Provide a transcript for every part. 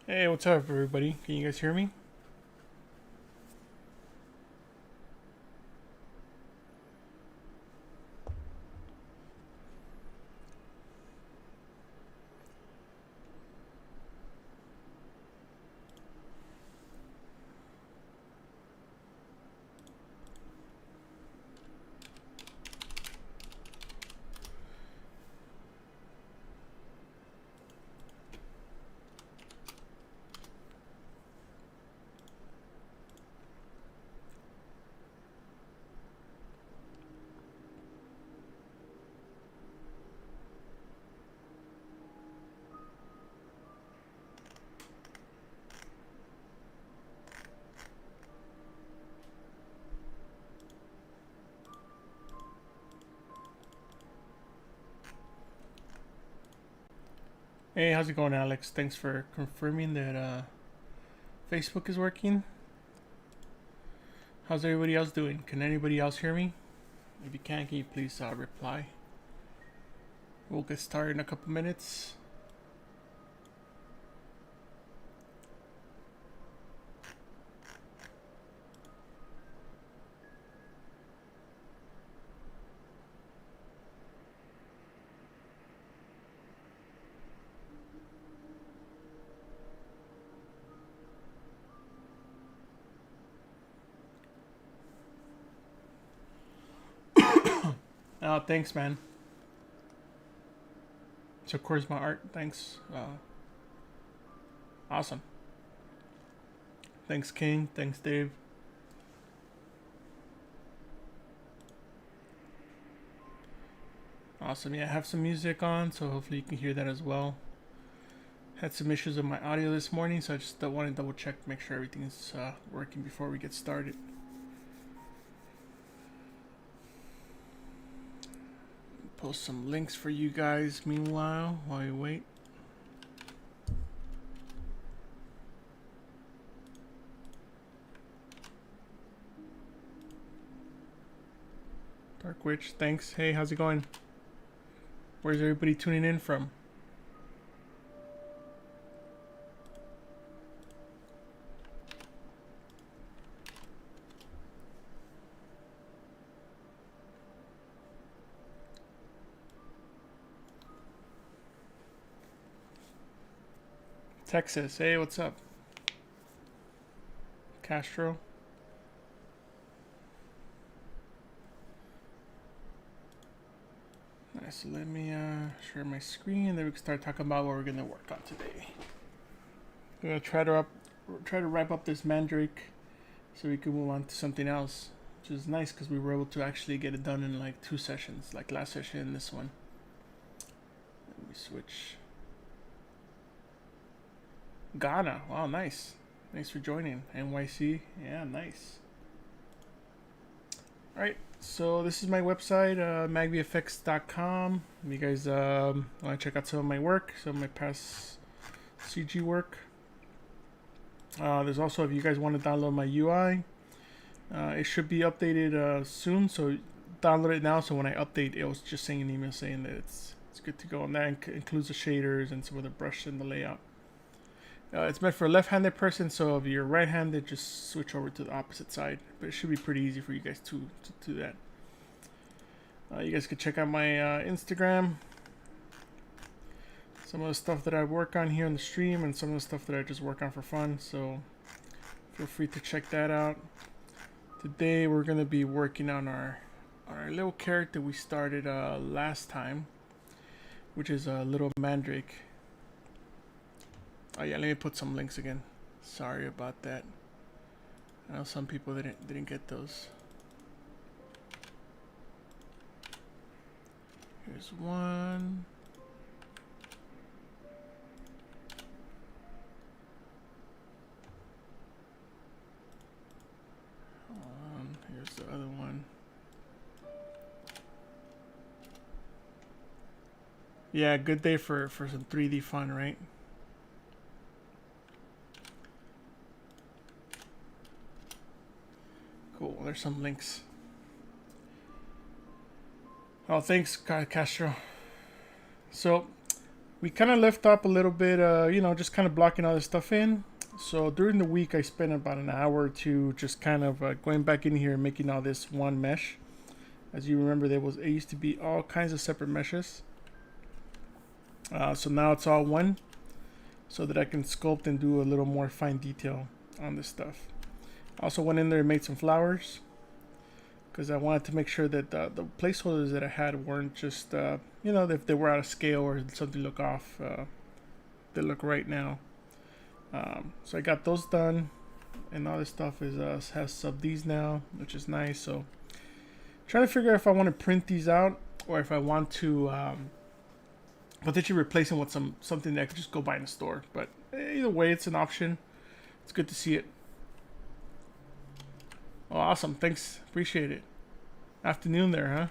Hey, what's up, everybody? Can you guys hear me? Hey, how's it going, Alex? Thanks for confirming that Facebook is working. How's everybody else doing? Can anybody else hear me? If you can you please reply? We'll get started in a couple minutes. Oh, thanks, man. So, of course, my art. Thanks. Awesome. Thanks, King. Thanks, Dave. Awesome. Yeah, I have some music on, so hopefully you can hear that as well. Had some issues with my audio this morning, so I just want to double check, make sure everything's working before we get started. Post some links for you guys meanwhile while you wait. Dark Witch, thanks. Hey, how's it going? Where's everybody tuning in from? Texas. Hey, what's up? Castro. Nice. So let me share my screen, and then we can start talking about what we're gonna work on today. I'm gonna try to wrap up this Mandrake, so we can move on to something else, which is nice because we were able to actually get it done in like 2 sessions, like last session and this one. Let me switch. Ghana. Wow, nice. Thanks for joining. NYC. Yeah, nice. Alright, so this is my website, magvfx.com. If you guys want to check out some of my work, some of my past CG work. There's also, if you guys want to download my UI, it should be updated soon, so download it now, so when I update, it was just sending an email saying that it's good to go, and that includes the shaders and some of the brush and the layout. It's meant for a left-handed person, so if you're right-handed, just switch over to the opposite side. But it should be pretty easy for you guys to do that. You guys can check out my Instagram. Some of the stuff that I work on here on the stream, and some of the stuff that I just work on for fun. So feel free to check that out. Today we're gonna be working on our little character we started last time, which is a little Mandrake. Oh yeah, let me put some links again. Sorry about that. I know some people didn't get those. Here's one. Here's the other one. Yeah, good day for some 3D fun, right? Cool, there's some links. Oh, thanks, Castro. So, we kind of left up a little bit, you know, just kind of blocking all this stuff in. So during the week, I spent about an hour or two just kind of going back in here and making all this one mesh. As you remember, it used to be all kinds of separate meshes. So now it's all one, so that I can sculpt and do a little more fine detail on this stuff. Also went in there and made some flowers, because I wanted to make sure that the placeholders that I had weren't just, you know, if they were out of scale or something look off, they look right now. So I got those done, and all this stuff is has sub Ds now, which is nice. So trying to figure out if I want to print these out or if I want to potentially replace them with something that I could just go buy in the store. But either way, it's an option. It's good to see it. Oh, awesome. Thanks. Appreciate it. Afternoon there, huh?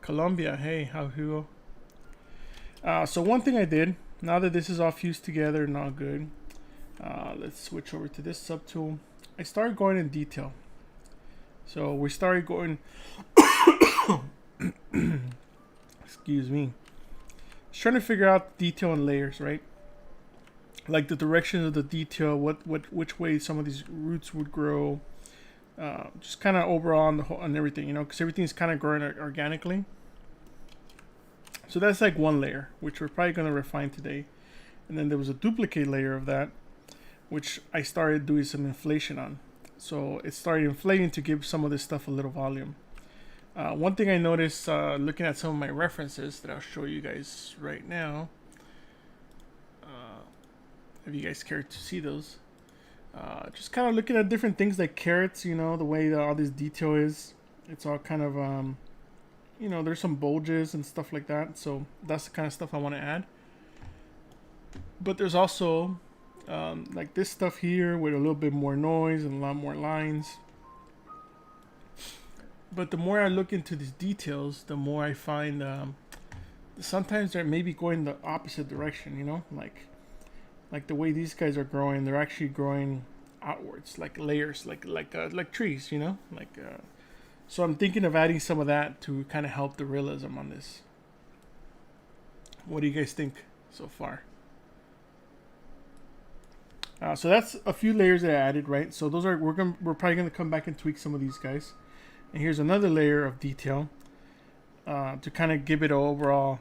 Colombia. Hey, how you go? So one thing I did, now that this is all fused together and all good, let's switch over to this subtool. I started going in detail. So we started going... Excuse me. Just trying to figure out detail and layers, right? Like the direction of the detail, which way some of these roots would grow. Just kind of overall on everything, you know, because everything's kind of growing organically. So that's like one layer, which we're probably going to refine today. And then there was a duplicate layer of that, which I started doing some inflation on. So it started inflating to give some of this stuff a little volume. One thing I noticed looking at some of my references that I'll show you guys right now, if you guys care to see those, just kind of looking at different things like carrots, you know, the way that all this detail is. It's all kind of, you know, there's some bulges and stuff like that. So that's the kind of stuff I want to add. But there's also like this stuff here with a little bit more noise and a lot more lines. But the more I look into these details, the more I find sometimes they're maybe going the opposite direction, you know, like the way these guys are growing, they're actually growing outwards, like layers, like trees, you know, so I'm thinking of adding some of that to kind of help the realism on this. What do you guys think so far? So that's a few layers that I added, right? So those are we're probably gonna come back and tweak some of these guys. And here's another layer of detail to kind of give it an overall,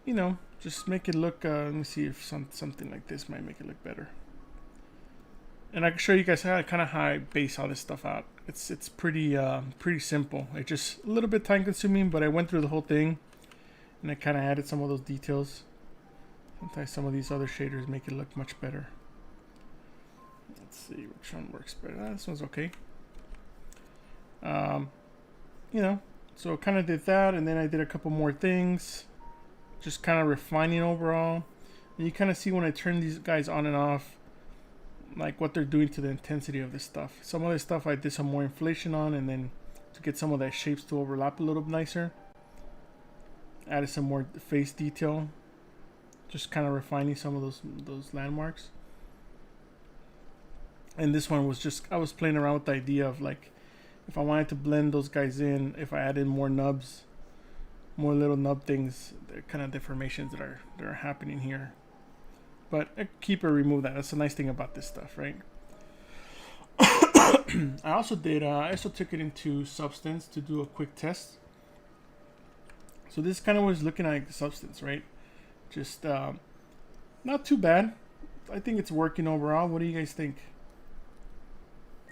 you know, just make it look, let me see if something like this might make it look better. And I can show you guys how I base all this stuff out. It's pretty simple. It's just a little bit time consuming, but I went through the whole thing and I kind of added some of those details. Sometimes some of these other shaders make it look much better. Let's see which one works better. This one's okay. You know, so kind of did that, and then I did a couple more things, just kind of refining overall. And you kind of see when I turn these guys on and off, like what they're doing to the intensity of this stuff. Some of this stuff I did some more inflation on, and then to get some of that shapes to overlap a little nicer, added some more face detail, just kind of refining some of those landmarks. And this one was just, I was playing around with the idea of like, if I wanted to blend those guys in, if I added more nubs, more little nub things, the kind of deformations that are happening here. But I keep or remove that. That's the nice thing about this stuff, right? I also took it into Substance to do a quick test. So this kind of was looking at Substance, right? Just not too bad. I think it's working overall. What do you guys think?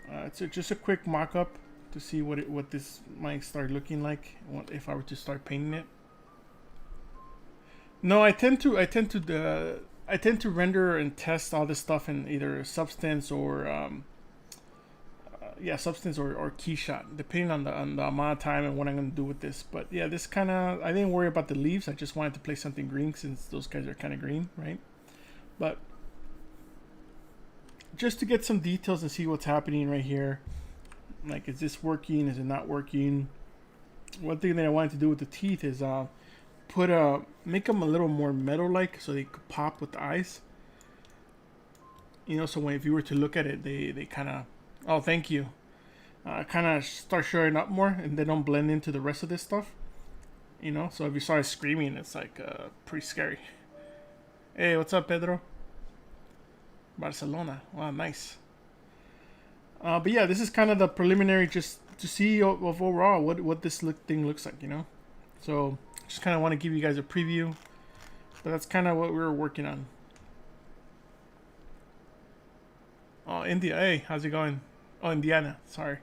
It's just a quick mock-up to see what this might start looking like if I were to start painting it. No, I tend to render and test all this stuff in either Substance or Substance or Keyshot, depending on the amount of time and what I'm gonna do with this. But yeah, this kind of, I didn't worry about the leaves. I just wanted to play something green since those guys are kind of green, right? But just to get some details and see what's happening right here. Like, is this working? Is it not working? One thing that I wanted to do with the teeth is make them a little more metal-like so they could pop with the eyes. You know, so if you were to look at it, they kind of, oh, thank you, kind of start showing up more, and they don't blend into the rest of this stuff. you know. So if you saw us screaming, it's like pretty scary. Hey, what's up, Pedro? Barcelona. Wow, nice. But yeah, this is kind of the preliminary, just to see of overall what this thing looks like, you know. So just kind of want to give you guys a preview, but that's kind of what we were working on. Oh, India. Hey, how's it going? Oh, Indiana. Sorry.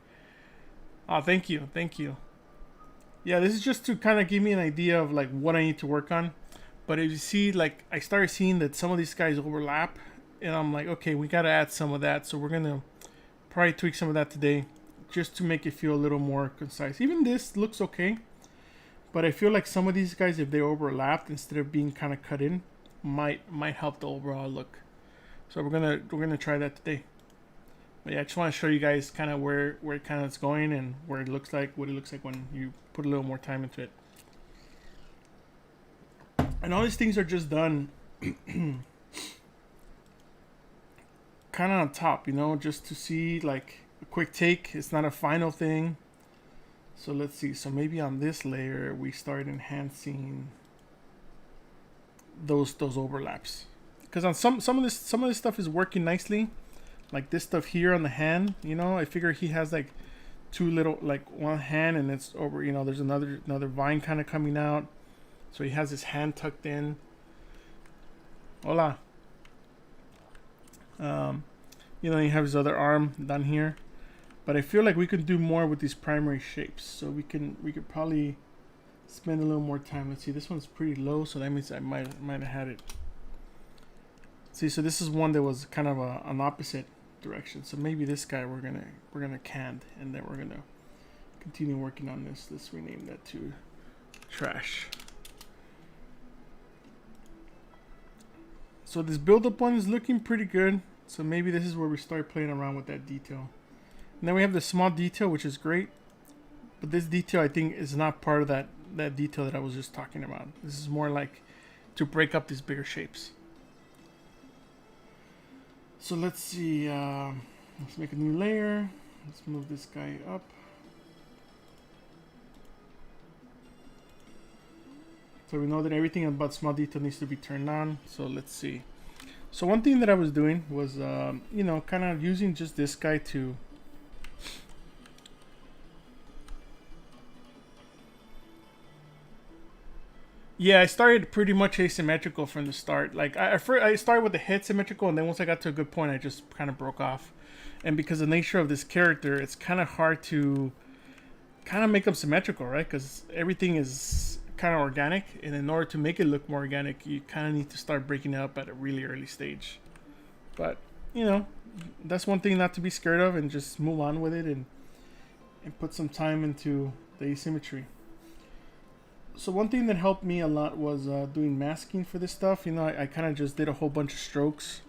Oh, thank you. Thank you. Yeah, this is just to kind of give me an idea of like what I need to work on. But if you see, like, I started seeing that some of these guys overlap, and I'm like, okay, we got to add some of that. So we're going to probably tweak some of that today just to make it feel a little more concise. Even this looks okay, but I feel like some of these guys, if they overlapped instead of being kind of cut in, might help the overall look. So we're gonna try that today. But yeah, I just want to show you guys kind of where it kind of is going and where it looks like, what it looks like when you put a little more time into it. And all these things are just done kind of on top, you know, just to see like a quick take. It's not a final thing. So let's see. So maybe on this layer we start enhancing those overlaps, because on some of this stuff is working nicely, like this stuff here on the hand. You know, I figure he has like two little, like one hand and it's over. You know, there's another vine kind of coming out, so he has his hand tucked in. Hola. You know, you have his other arm down here, but I feel like we could do more with these primary shapes. So we could probably spend a little more time. Let's see, this one's pretty low, so that means I might have had it. See, so this is one that was kind of an opposite direction. So maybe this guy we're gonna cand, and then we're gonna continue working on this. Let's rename that to trash. So this build-up one is looking pretty good. So maybe this is where we start playing around with that detail. And then we have the small detail, which is great. But this detail, I think, is not part of that detail that I was just talking about. This is more like to break up these bigger shapes. So let's see. Let's make a new layer. Let's move this guy up. So we know that everything about small detail needs to be turned on. So let's see. So one thing that I was doing was, you know, kind of using just this guy to yeah, I started pretty much asymmetrical from the start. Like I started with the head symmetrical, and then once I got to a good point, I just kind of broke off. And because of the nature of this character, it's kind of hard to kind of make them symmetrical, right? Because everything is kind of organic, and in order to make it look more organic, you kind of need to start breaking it up at a really early stage. But you know, that's one thing not to be scared of, and just move on with it and put some time into the asymmetry. So one thing that helped me a lot was doing masking for this stuff. You know, I kind of just did a whole bunch of strokes.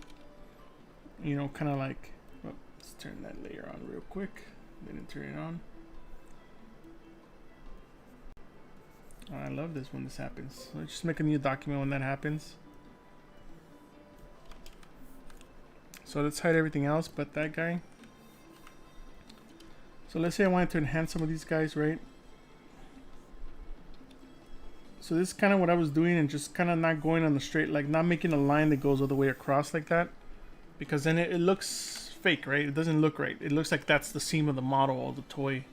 You know, kind of like, oh, let's turn that layer on real quick. Didn't turn it on. Oh, I love this when this happens. Let's just make a new document when that happens. So let's hide everything else but that guy. So let's say I wanted to enhance some of these guys, right? So this is kind of what I was doing, and just kind of not going on the straight, like not making a line that goes all the way across like that, because then it looks fake, right? It doesn't look right. It looks like that's the seam of the model or the toy.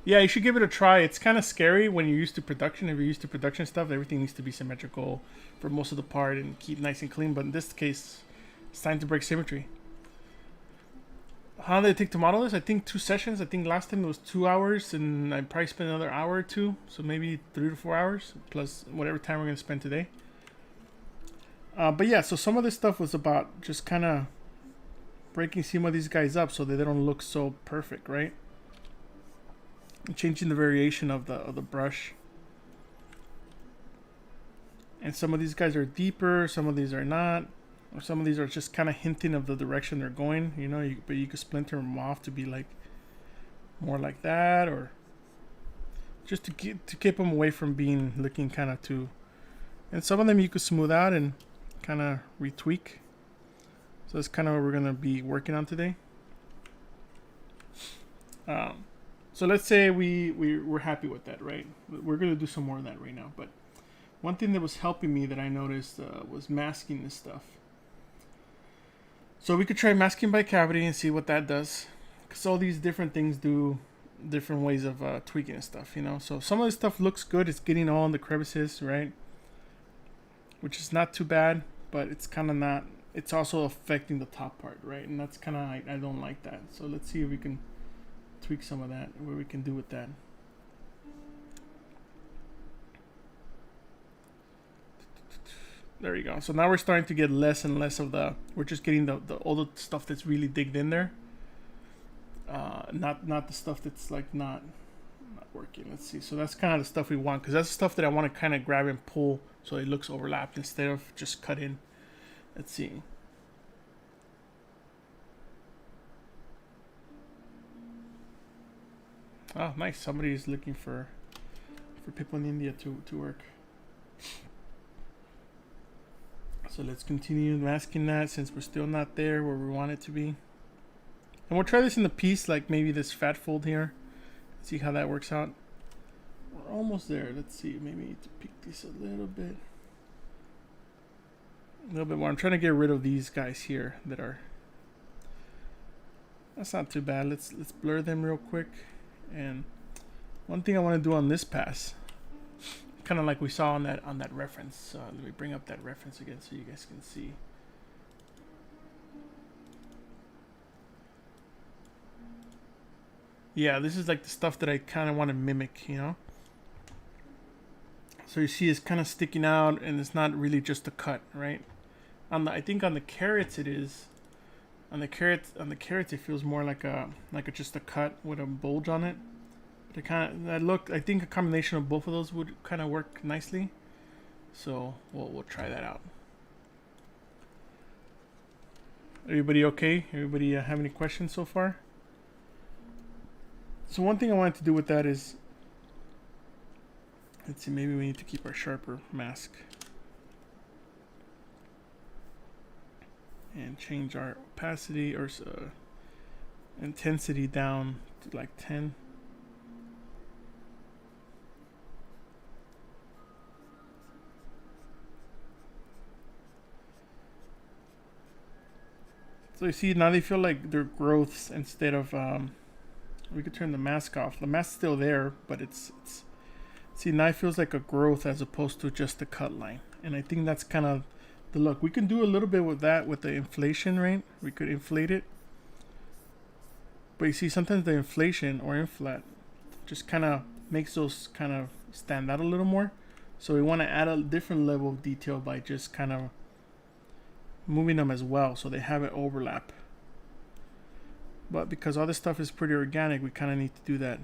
Yeah, you should give it a try. It's kind of scary when you're used to production. If you're used to production stuff, everything needs to be symmetrical for most of the part and keep nice and clean. But in this case, it's time to break symmetry. How did it take to model this? I think 2 sessions. I think last time it was 2 hours, and I probably spent another hour or two. So maybe 3 to 4 hours, plus whatever time we're going to spend today. But yeah, so some of this stuff was about just kind of breaking some of these guys up so that they don't look so perfect, right? Changing the variation of the brush. And some of these guys are deeper, some of these are not, or some of these are just kind of hinting of the direction they're going, you know. But you could splinter them off to be like more like that, or just to keep them away from being looking kind of too. And some of them you could smooth out and kind of retweak. So that's kind of what we're gonna be working on today. So let's say we're happy with that, right? We're gonna do some more of that right now. But one thing that was helping me that I noticed was masking this stuff. So we could try masking by cavity and see what that does. Because all these different things do different ways of tweaking and stuff, you know. So some of this stuff looks good. It's getting all in the crevices, right? Which is not too bad, but it's kind of not. It's also affecting the top part, right? And that's kind of, I don't like that. So let's see if we can tweak some of that, what we can do with that. There you go. So now we're starting to get less and less of the, we're just getting the all the stuff that's really digged in there. Not the stuff that's like not working. Let's see. So that's kind of the stuff we want, because that's the stuff that I want to kind of grab and pull so it looks overlapped instead of just cut in. Let's see. Oh, nice. Somebody is looking for people in India to work. So let's continue masking that since we're still not there where we want it to be. And we'll try this in the piece, like maybe this fat fold here. See how that works out. We're almost there. Let's see. Maybe need to pick this a little bit. A little bit more. I'm trying to get rid of these guys here that are. That's not too bad. Let's blur them real quick. And one thing I want to do on this pass, kind of like we saw on that reference. Let me bring up that reference again so you guys can see. Yeah, this is like the stuff that I kind of want to mimic, you know. So you see, it's kind of sticking out, and it's not really just a cut, right? I think on the carrots it is. On the carrots, it feels more like just a cut with a bulge on it. But I think a combination of both of those would kind of work nicely. So we'll try that out. Everybody okay? Everybody have any questions so far? So one thing I wanted to do with that is, let's see, maybe we need to keep our sharper mask. And change our opacity or intensity down to like 10. So you see, now they feel like they're growths instead of, we could turn the mask off. The mask's still there, but it's see, now it feels like a growth as opposed to just a cut line. And I think that's kind of the look. We can do a little bit with that with the inflation rate. We could inflate it. But you see, sometimes the inflation or inflat just kind of makes those kind of stand out a little more. So we want to add a different level of detail by just kind of moving them as well so they have it overlap. But because all this stuff is pretty organic, we kind of need to do that.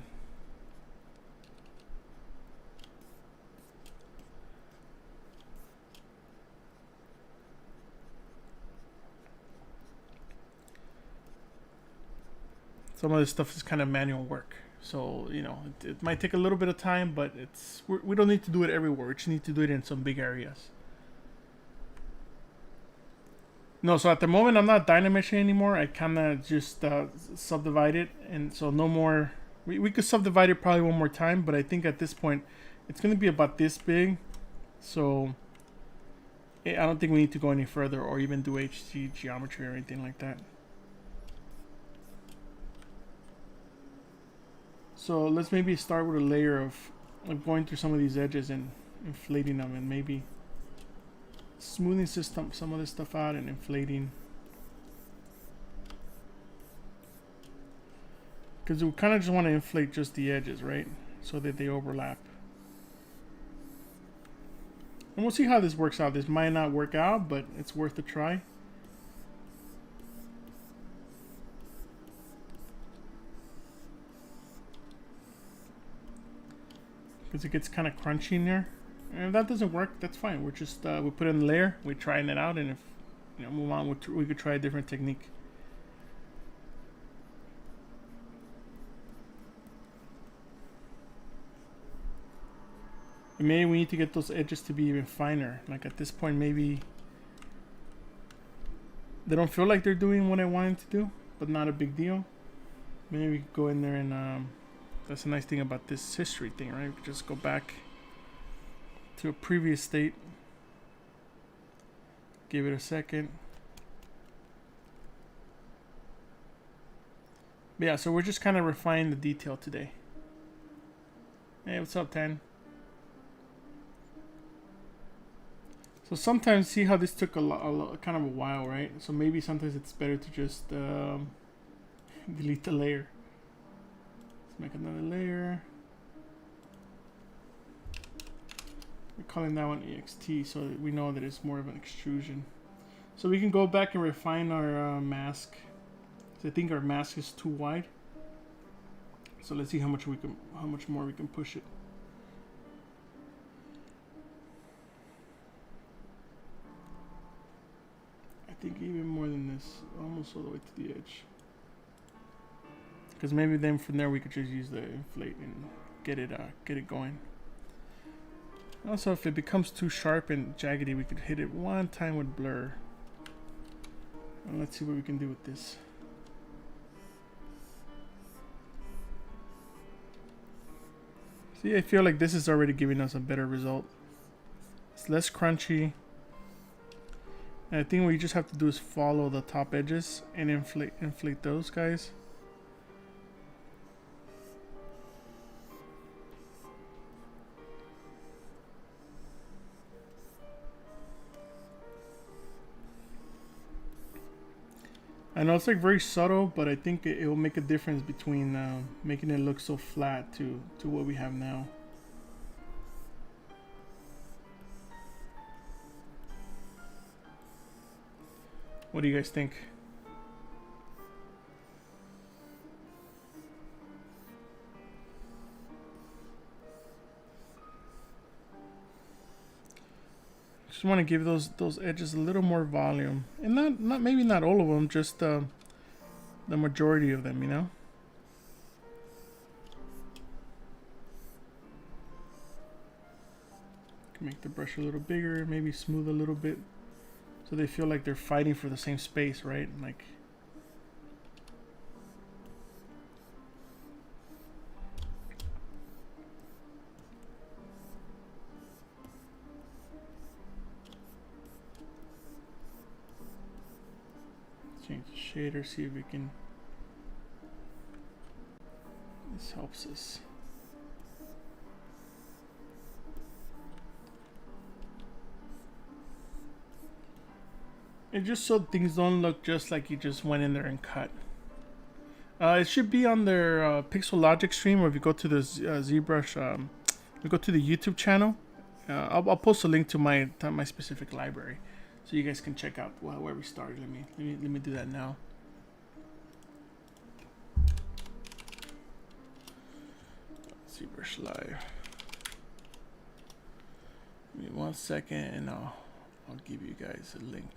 Some of this stuff is kind of manual work. So, you know, it might take a little bit of time, but we don't need to do it everywhere. We just need to do it in some big areas. No, so at the moment I'm not Dynameshing anymore. I kind of just subdivide it, and so no more. We could subdivide it probably one more time, but I think at this point it's going to be about this big. So I don't think we need to go any further or even do HC geometry or anything like that. So let's maybe start with a layer of going through some of these edges and inflating them, and maybe smoothing some of this stuff out and inflating, because we kind of just want to inflate just the edges, right, so that they overlap. And we'll see how this works out. This might not work out, but it's worth a try. Because it gets kind of crunchy in there. And if that doesn't work, that's fine. We're just we put in the layer, we're trying it out, and if move on, we could try a different technique. And maybe we need to get those edges to be even finer. Like at this point, maybe they don't feel like they're doing what I wanted to do, but not a big deal. Maybe we could go in there and That's a nice thing about this history thing, right? We can just go back to a previous state. Give it a second. But yeah, so we're just kind of refining the detail today. Hey, what's up, Tan? So sometimes, see how this took kind of a while, right? So maybe sometimes it's better to just delete the layer. Let's make another layer. We're calling that one EXT, so we know that it's more of an extrusion. So we can go back and refine our mask. So I think our mask is too wide. So let's see how much more we can push it. I think even more than this, almost all the way to the edge. Because maybe then from there we could just use the inflate and get it going. Also, if it becomes too sharp and jaggedy, we could hit it one time with blur. And let's see what we can do with this. See, I feel like this is already giving us a better result. It's less crunchy. And I think what you just have to do is follow the top edges and inflate those guys. I know it's like very subtle, but I think it will make a difference between making it look so flat to what we have now. What do you guys think? Just want to give those edges a little more volume, and not maybe not all of them, just the majority of them, you know. Can make the brush a little bigger, maybe smooth a little bit, so they feel like they're fighting for the same space, right? Like. Change the shader, see if we can. This helps us. And just so things don't look just like you just went in there and cut. It should be on their Pixologic stream, or if you go to the ZBrush, we go to the YouTube channel. I'll post a link to my specific library, so you guys can check out where we started. Let me do that now. ZBrush Live. Give me 1 second, and I'll give you guys a link.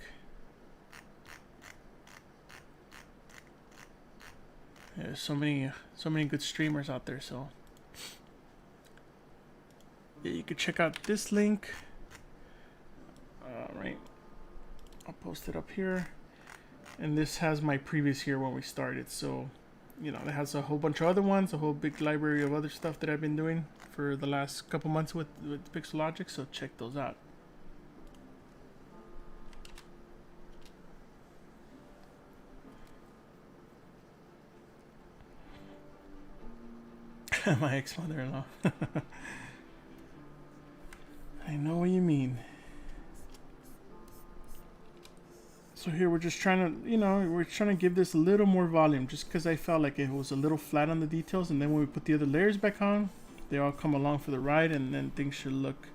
There's so many good streamers out there, so yeah, you can check out this link. Right, I'll post it up here, and this has my previous year when we started. So, you know, it has a whole bunch of other ones, a whole big library of other stuff that I've been doing for the last couple months with Pixologic. So check those out. My ex-mother-in-law. I know what you mean. So here we're just trying to, you know, we're trying to give this a little more volume, just because I felt like it was a little flat on the details, and then when we put the other layers back on, they all come along for the ride, and then things should look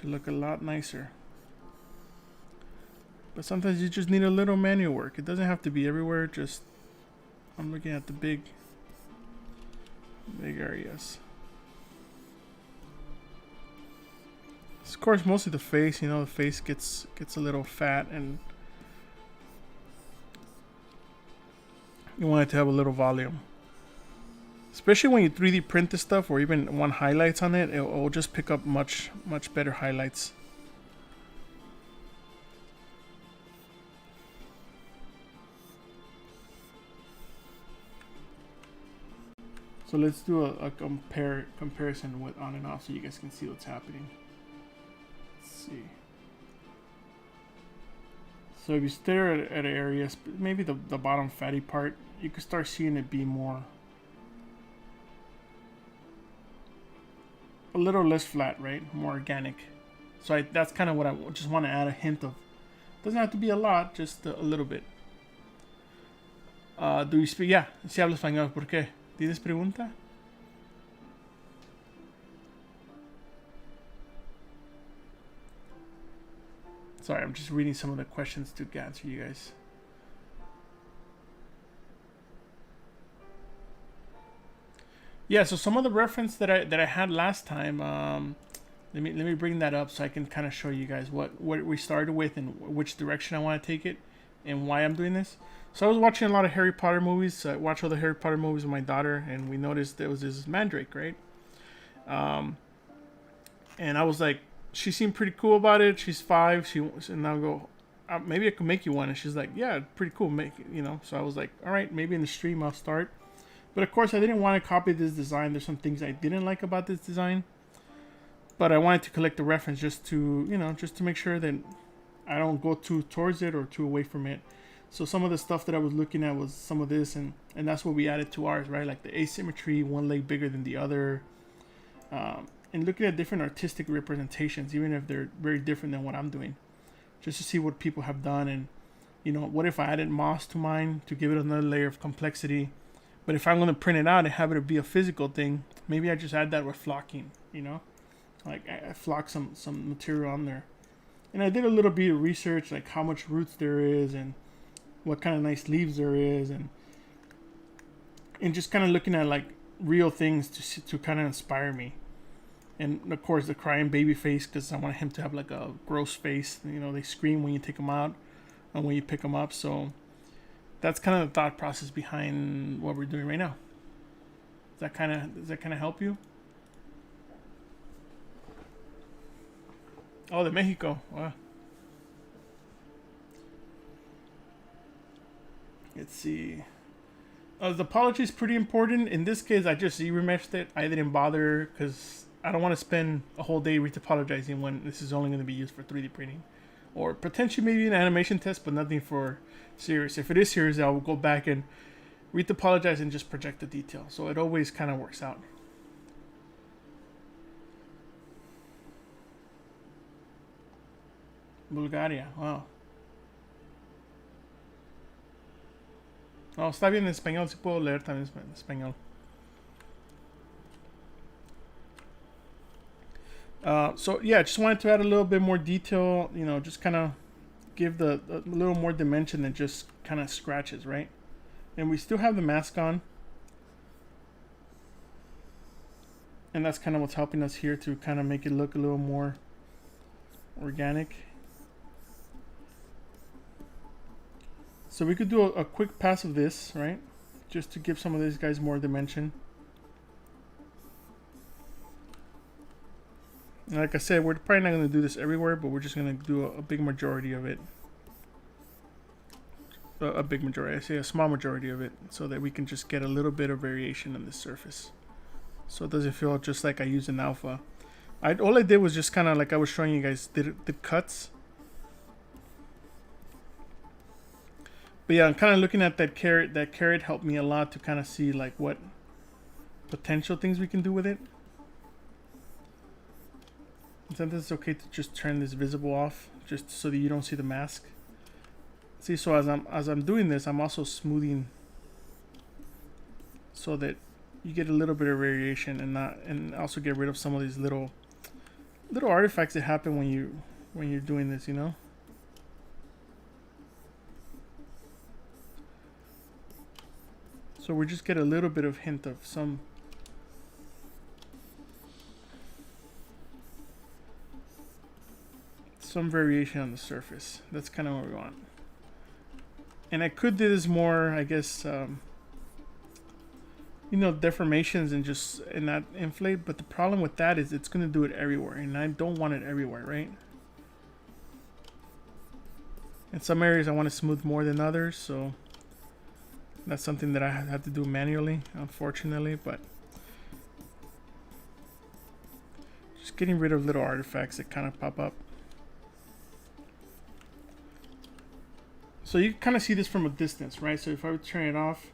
a lot nicer. But sometimes you just need a little manual work. It doesn't have to be everywhere. Just, I'm looking at the big areas. Of course, mostly the face. You know, the face gets a little fat, and you want it to have a little volume. Especially when you 3D print this stuff, or even want highlights on it, it will just pick up much better highlights. So let's do a comparison with on and off so you guys can see what's happening. Let's see. So if you stare at an area, maybe the bottom fatty part, you can start seeing it be more, a little less flat, right? More organic. So that's kind of what I just want to add a hint of. Doesn't have to be a lot, just a little bit. Do you speak? Yeah, si hablo español. ¿Por qué? ¿Tienes pregunta? Sorry, I'm just reading some of the questions to answer you guys. Yeah, so some of the reference that I had last time, let me bring that up so I can kind of show you guys what we started with and which direction I want to take it and why I'm doing this. So I was watching a lot of Harry Potter movies. So I watched all the Harry Potter movies with my daughter, and we noticed there was this Mandrake, right? And I was like, she seemed pretty cool about it. She's 5. And I'll go, maybe I could make you one. And she's like, yeah, pretty cool. So I was like, all right, maybe in the stream I'll start. But of course, I didn't want to copy this design. There's some things I didn't like about this design. But I wanted to collect the reference just to make sure that I don't go too towards it or too away from it. So some of the stuff that I was looking at was some of this, and that's what we added to ours, right? Like the asymmetry, one leg bigger than the other. And looking at different artistic representations, even if they're very different than what I'm doing. Just to see what people have done, and, what if I added moss to mine to give it another layer of complexity. But if I'm going to print it out and have it be a physical thing, maybe I just add that with flocking, Like I flock some material on there. And I did a little bit of research, like how much roots there is and what kind of nice leaves there is, and just kind of looking at like real things to kind of inspire me. And of course the crying baby face, because I want him to have like a gross face. They scream when you take them out and when you pick them up. So that's kind of the thought process behind what we're doing right now. Does that kind of help you? Oh, de Mexico. Wow. Let's see. The apology is pretty important. In this case, I just remeshed it. I didn't bother because I don't want to spend a whole day retopologizing when this is only going to be used for 3D printing. Or potentially maybe an animation test, but nothing for serious. If it is serious, I will go back and retopologize and just project the detail. So it always kind of works out. Bulgaria, wow. Oh, está bien en español, sí puedo leer también en español. So yeah, just wanted to add a little bit more detail, just kind of give a little more dimension than just kind of scratches, right? And we still have the mask on. And that's kind of what's helping us here to kind of make it look a little more organic. So we could do a quick pass of this, right? Just to give some of these guys more dimension. And like I said, we're probably not going to do this everywhere, but we're just going to do a big majority of it. A big majority, I say a small majority of it, so that we can just get a little bit of variation on this surface. So it doesn't feel just like I used an alpha. All I did was just kind of like I was showing you guys, the cuts. But yeah, I'm kind of looking at that carrot. That carrot helped me a lot to kind of see like what potential things we can do with it. Sometimes it's okay to just turn this visible off, just so that you don't see the mask. See, so as I'm doing this, I'm also smoothing so that you get a little bit of variation and also get rid of some of these little artifacts that happen when you're doing this, So we just get a little bit of hint of some variation on the surface. That's kind of what we want. And I could do this more, I guess, deformations and not inflate. But the problem with that is it's going to do it everywhere. And I don't want it everywhere, right? In some areas I want to smooth more than others. So that's something that I have to do manually, unfortunately. But getting rid of little artifacts that kind of pop up. So you kind of see this from a distance, right? So if I would turn it off,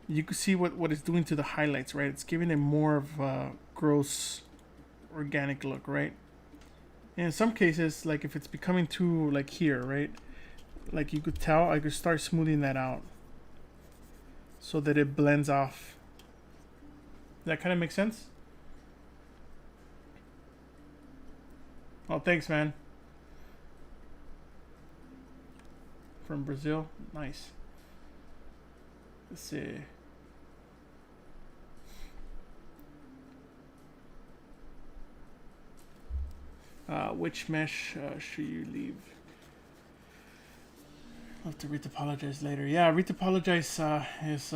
you can see what it's doing to the highlights, right? It's giving it more of a gross organic look, right? And in some cases, like if it's becoming too like here, right? Like you could tell, I could start smoothing that out so that it blends off. That kind of makes sense? Oh, thanks, man. From Brazil. Nice. Let's see. Which mesh should you leave? I'll have to retopologize later. Yeah, retopologize is...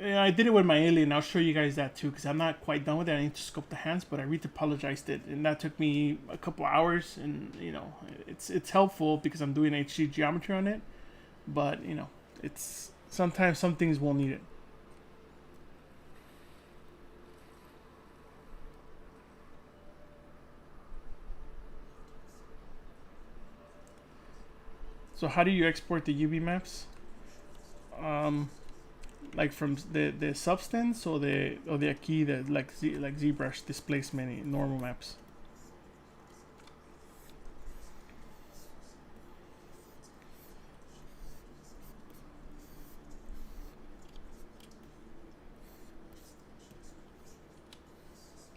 yeah, I did it with my alien. I'll show you guys that too, because I'm not quite done with it. I need to scope the hands, but I retopologized it, and that took me a couple hours. And you know, it's helpful because I'm doing HD geometry on it. But you know, it's sometimes some things won't need it. So how do you export the UV maps? Like from the substance or the aquí, the like ZBrush displacement normal maps.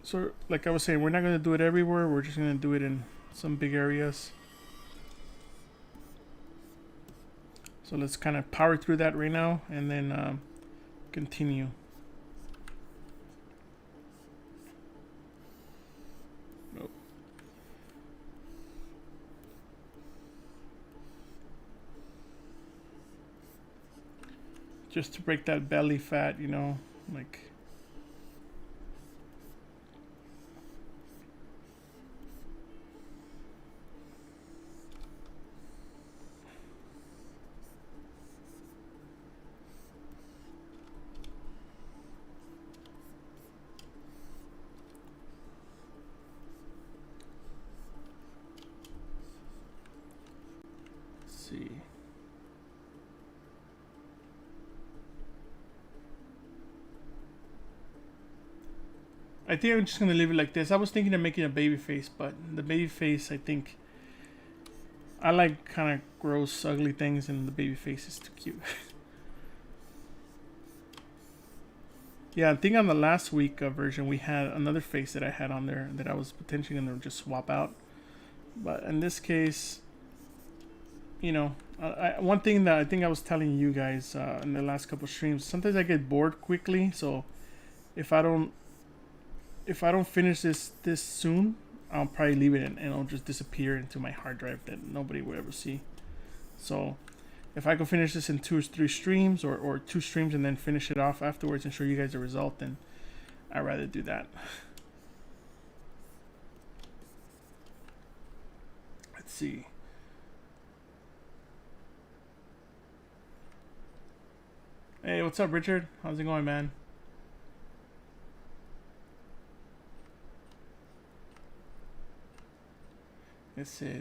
So like I was saying, we're not going to do it everywhere. We're just going to do it in some big areas. So let's kind of power through that right now and then continue. Nope. Just to break that belly fat, you know, like... see. I think I'm just gonna leave it like this. I was thinking of making a baby face, but the baby face, I think I like kind of gross, ugly things, and the baby face is too cute. Yeah, I think on the last week version we had another face that I had on there that I was potentially gonna just swap out. But in this case, you know, one thing that I think I was telling you guys in the last couple of streams, sometimes I get bored quickly. So if I don't finish this soon, I'll probably leave it and it'll just disappear into my hard drive that nobody will ever see. So if I can finish this in 2 or 3 streams or 2 streams and then finish it off afterwards and show you guys the result, then I'd rather do that. Let's see. Hey, what's up, Richard? How's it going, man? Let's see.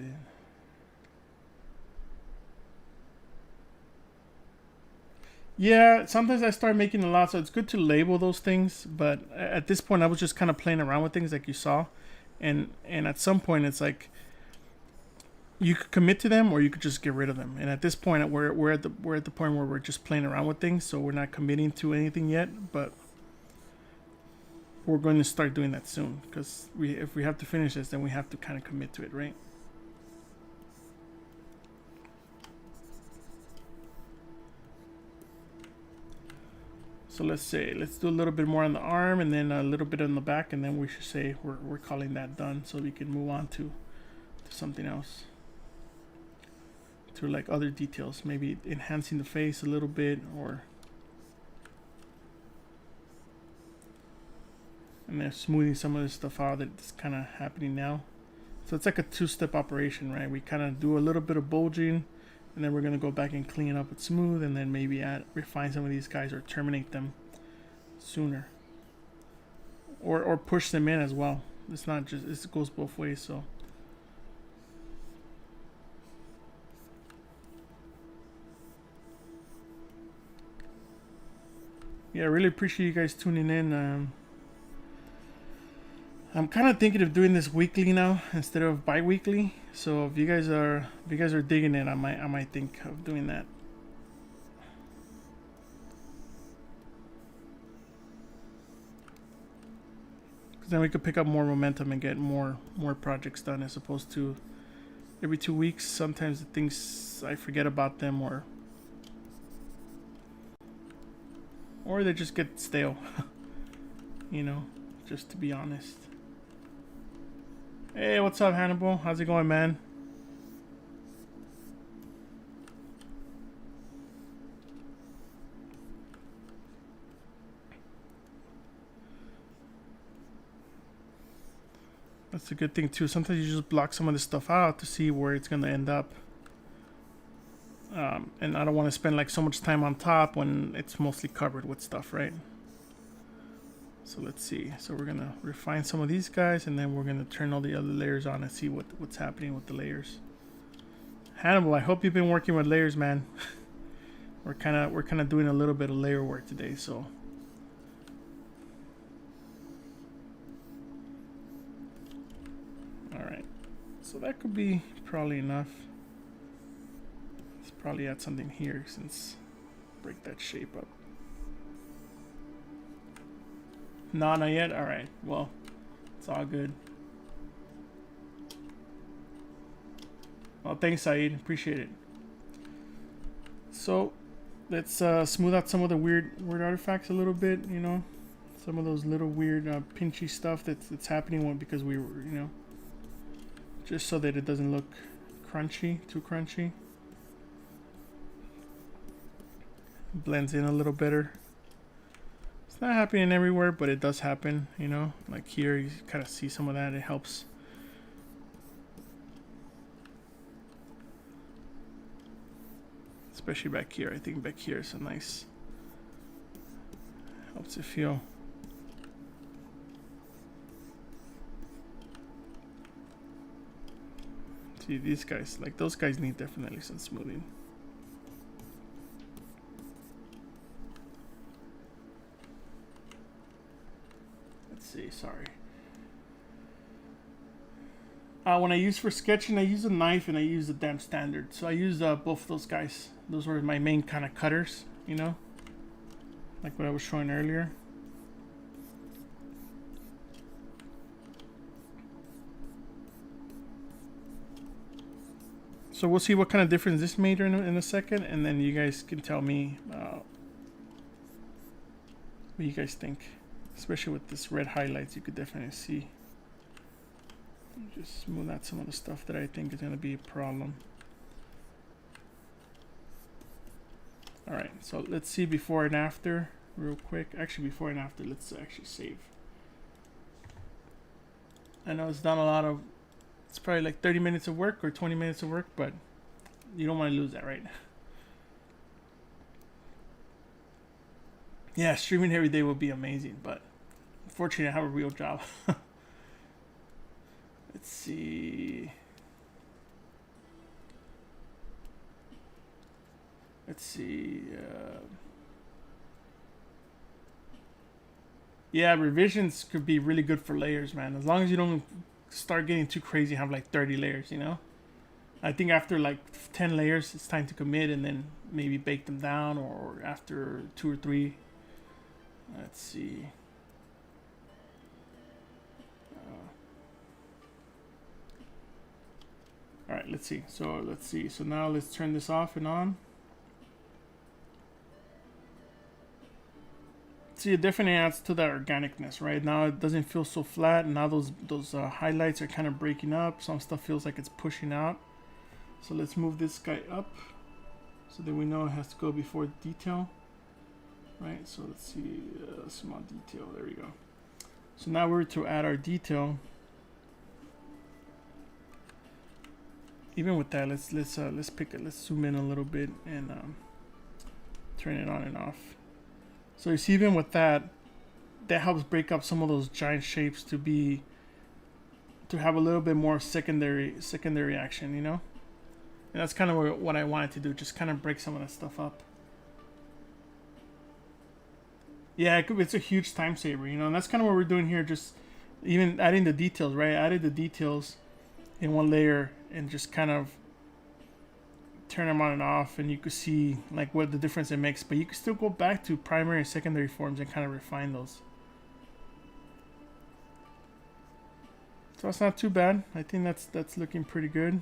Yeah, sometimes I start making a lot, so it's good to label those things. But at this point, I was just kind of playing around with things like you saw, and at some point, it's like you could commit to them or you could just get rid of them. And at this point, we're at the point where we're just playing around with things, so we're not committing to anything yet. But we're going to start doing that soon because if we have to finish this, then we have to kind of commit to it, right? So let's do a little bit more on the arm and then a little bit on the back, and then we should say we're calling that done, so we can move on to something else, to like other details, maybe enhancing the face a little bit, or and then smoothing some of this stuff out that's kind of happening now. So it's like a 2-step operation, right? We kind of do a little bit of bulging, and then we're going to go back and clean up with smooth, and then maybe refine some of these guys or terminate them sooner. or push them in as well. It's not just, it goes both ways. So yeah, I really appreciate you guys tuning in. I'm kind of thinking of doing this weekly now instead of bi-weekly. So if you guys are digging it, I might think of doing that. Because then we could pick up more momentum and get more projects done, as opposed to every 2 weeks. Sometimes the things I forget about them, or they just get stale. You know, just to be honest. Hey, what's up, Hannibal? How's it going, man? That's a good thing too. Sometimes you just block some of this stuff out to see where it's gonna end up. And I don't want to spend like so much time on top when it's mostly covered with stuff, right? So let's see. So we're gonna refine some of these guys, and then we're gonna turn all the other layers on and see what's happening with the layers. Hannibal, I hope you've been working with layers, man. we're kind of doing a little bit of layer work today, so. All right. So that could be probably enough. Let's probably add something here since break that shape up. No, not yet? Alright, well, it's all good. Well, thanks, Saeed. Appreciate it. So, let's smooth out some of the weird artifacts a little bit, you know? Some of those little weird pinchy stuff that's happening because we were, you know, just so that it doesn't look crunchy, too crunchy. Blends in a little better. It's not happening everywhere, but it does happen, you know? Like here, you kind of see some of that. It helps. Especially back here. I think back here is a nice... helps it feel. See, these guys, like those guys need definitely some smoothing. See, sorry. When I use for sketching, I use a knife and I use a damp standard. So I use both of those guys. Those were my main kind of cutters, you know, like what I was showing earlier. So we'll see what kind of difference this made in a second, and then you guys can tell me what you guys think. Especially with this red highlights, you could definitely see. Just smooth out some of the stuff that I think is going to be a problem. Alright, so let's see before and after real quick. Actually, before and after, let's actually save. I know it's done a lot of... It's probably like 30 minutes of work or 20 minutes of work, but you don't want to lose that, right? Yeah, streaming every day would be amazing, but unfortunately I have a real job. Let's see. Yeah, revisions could be really good for layers, man. As long as you don't start getting too crazy, have like 30 layers, you know? I think after like 10 layers, it's time to commit and then maybe bake them down, or after 2 or 3. Let's see. All right, let's see. So now let's turn this off and on. See, it definitely adds to that organicness, right? Now it doesn't feel so flat, and now those highlights are kind of breaking up. Some stuff feels like it's pushing out. So let's move this guy up so that we know it has to go before detail, right? So let's see, small detail. There we go. So now we're to add our detail. Even with that, let's pick it. Let's zoom in a little bit and turn it on and off. So you see, even with that that helps break up some of those giant shapes to have a little bit more secondary action, you know. And that's kind of what I wanted to do, just kind of break some of that stuff up. Yeah, it's a huge time saver, you know, and that's kind of what we're doing here. Just even adding the details, right? I added the details in one layer and just kind of turn them on and off, and you could see like what the difference it makes. But you can still go back to primary and secondary forms and kind of refine those. So that's not too bad. I think that's looking pretty good.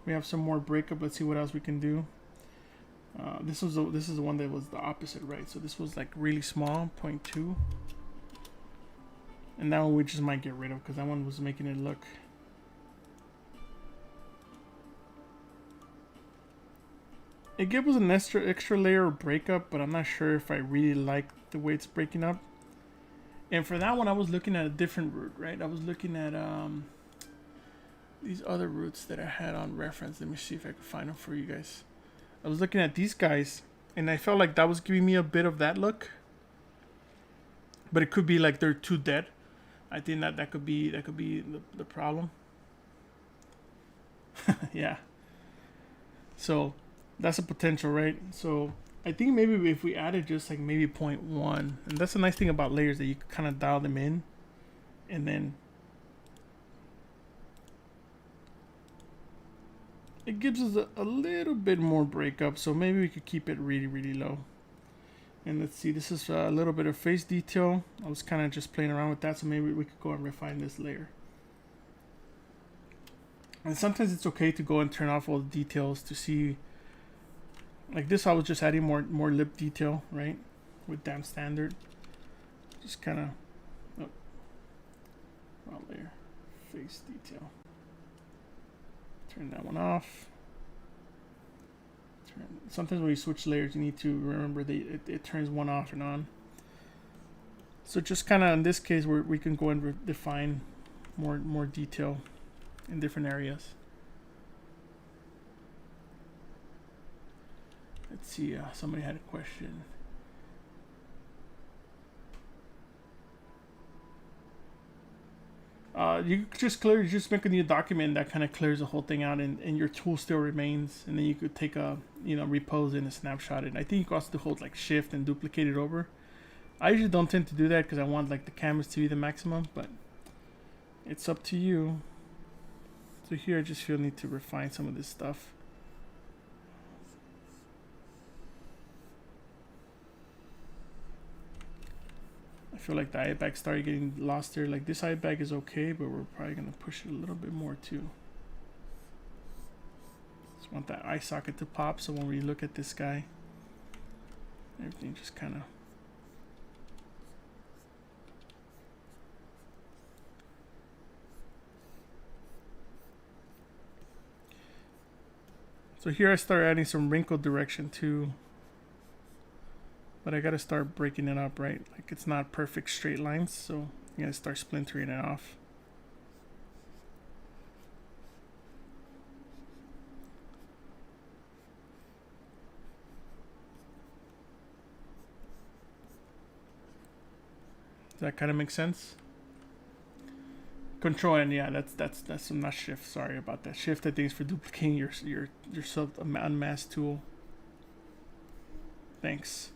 We have some more breakup. Let's see what else we can do. This is the one that was the opposite, right? So this was like really small, 0.2. And that one we just might get rid of because that one was making it look. It gives us an extra layer of breakup, but I'm not sure if I really like the way it's breaking up. And for that one, I was looking at a different root, right? I was looking at these other roots that I had on reference. Let me see if I can find them for you guys. I was looking at these guys, and I felt like that was giving me a bit of that look. But it could be like they're too dead. I think that could be the problem. Yeah. So that's a potential, right? So I think maybe if we added just like maybe 0.1, and that's the nice thing about layers, that you can kind of dial them in, and then it gives us a little bit more breakup. So maybe we could keep it really, really low. And let's see, this is a little bit of face detail. I was kind of just playing around with that, so maybe we could go and refine this layer. And sometimes it's okay to go and turn off all the details to see. Like this, I was just adding more lip detail, right? With damp standard. Just kind of, wrong layer, face detail. Turn that one off. Sometimes when you switch layers, you need to remember that it turns one off and on. So just kind of in this case, where we can go and define more detail in different areas. Let's see, somebody had a question. You just make a new document that kind of clears the whole thing out, and your tool still remains, and then you could take a, repose and a snapshot it. And I think you can also hold like shift and duplicate it over. I usually don't tend to do that because I want like the canvas to be the maximum, but it's up to you. So here I just feel need to refine some of this stuff. I feel like the eye bag started getting lost there. Like this eye bag is okay, but we're probably gonna push it a little bit more too. Just want that eye socket to pop, so when we look at this guy, everything just kind of. So here I start adding some wrinkle direction too. But I gotta start breaking it up, right? Like it's not perfect straight lines, so you gotta start splintering it off. Does that kind of make sense? Control and yeah, that's not shift. Sorry about that. Shift, I think, is for duplicating your self unmask tool. Thanks.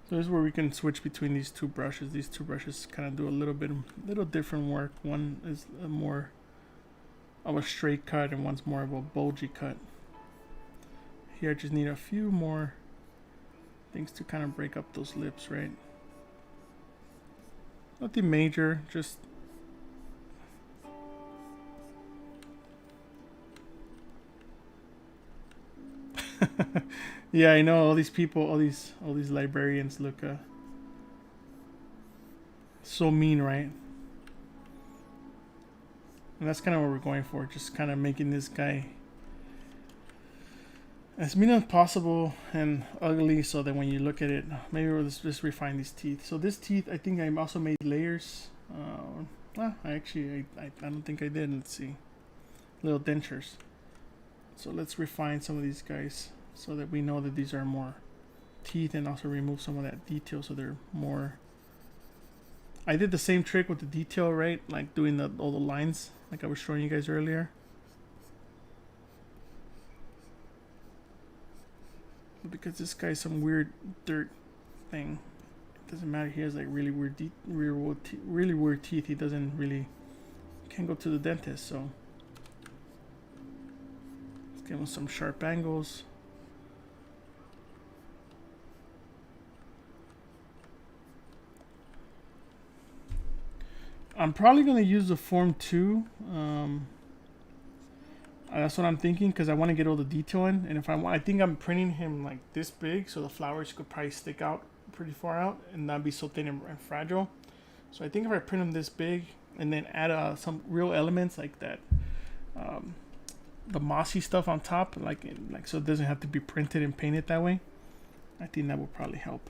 So this is where we can switch between these two brushes. These two brushes kind of do a little different work. One is more of a straight cut, and one's more of a bulgy cut. Here I just need a few more things to kind of break up those lips, right? Nothing major, just yeah, I know all these people, all these librarians look so mean, right? And that's kind of what we're going for, just kind of making this guy as mean as possible and ugly, so that when you look at it, maybe we'll just refine these teeth. So this teeth, I think I also made layers. I don't think I did. Let's see, little dentures. So let's refine some of these guys so that we know that these are more teeth, and also remove some of that detail so they're more. I did the same trick with the detail, right? Like doing all the lines, like I was showing you guys earlier. But because this guy's some weird dirt thing, it doesn't matter. He has like really weird, really weird teeth. He doesn't really can't go to the dentist. So let's give him some sharp angles. I'm probably going to use the Form 2. That's what I'm thinking, because I want to get all the detail in. And if I think I'm printing him like this big, so the flowers could probably stick out pretty far out and not be so thin and fragile. So I think if I print him this big and then add some real elements like that, the mossy stuff on top, like so it doesn't have to be printed and painted that way, I think that will probably help.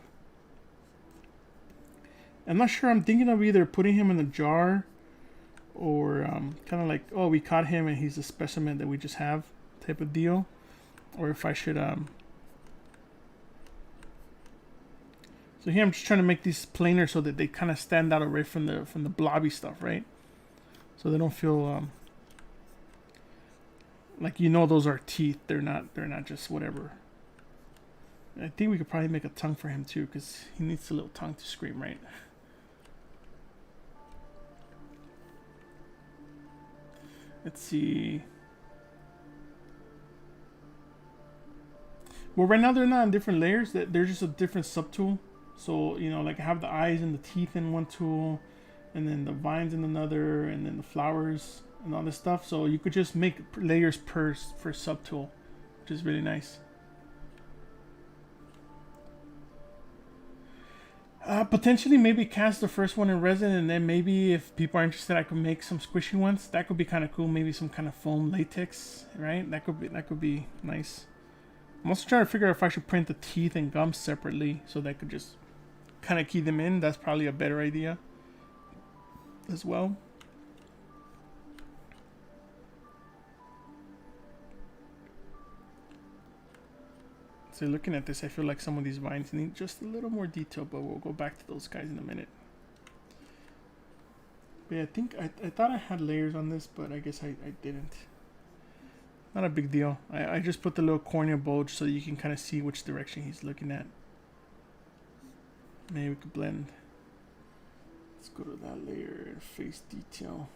I'm not sure. I'm thinking of either putting him in a jar, or kind of like, oh, we caught him and he's a specimen that we just have type of deal, or if I should so here I'm just trying to make these plainer so that they kind of stand out away from the blobby stuff, right? So they don't feel like, those are teeth. They're not just whatever. I think we could probably make a tongue for him too, because he needs a little tongue to scream, right? Let's see. Well, right now they're not in different layers. They're just a different subtool. So, like I have the eyes and the teeth in one tool, and then the vines in another, and then the flowers and all this stuff. So you could just make layers per subtool, which is really nice. Potentially maybe cast the first one in resin, and then maybe if people are interested, I could make some squishy ones. That could be kind of cool. Maybe some kind of foam latex, right? That could be nice. I'm also trying to figure out if I should print the teeth and gums separately, so that I could just kind of key them in. That's probably a better idea as well. So looking at this, I feel like some of these vines need just a little more detail, but we'll go back to those guys in a minute. But yeah, I think I thought I had layers on this, but I guess I didn't. Not a big deal. I just put the little cornea bulge so you can kind of see which direction he's looking at. Maybe we could blend. Let's go to that layer, face detail.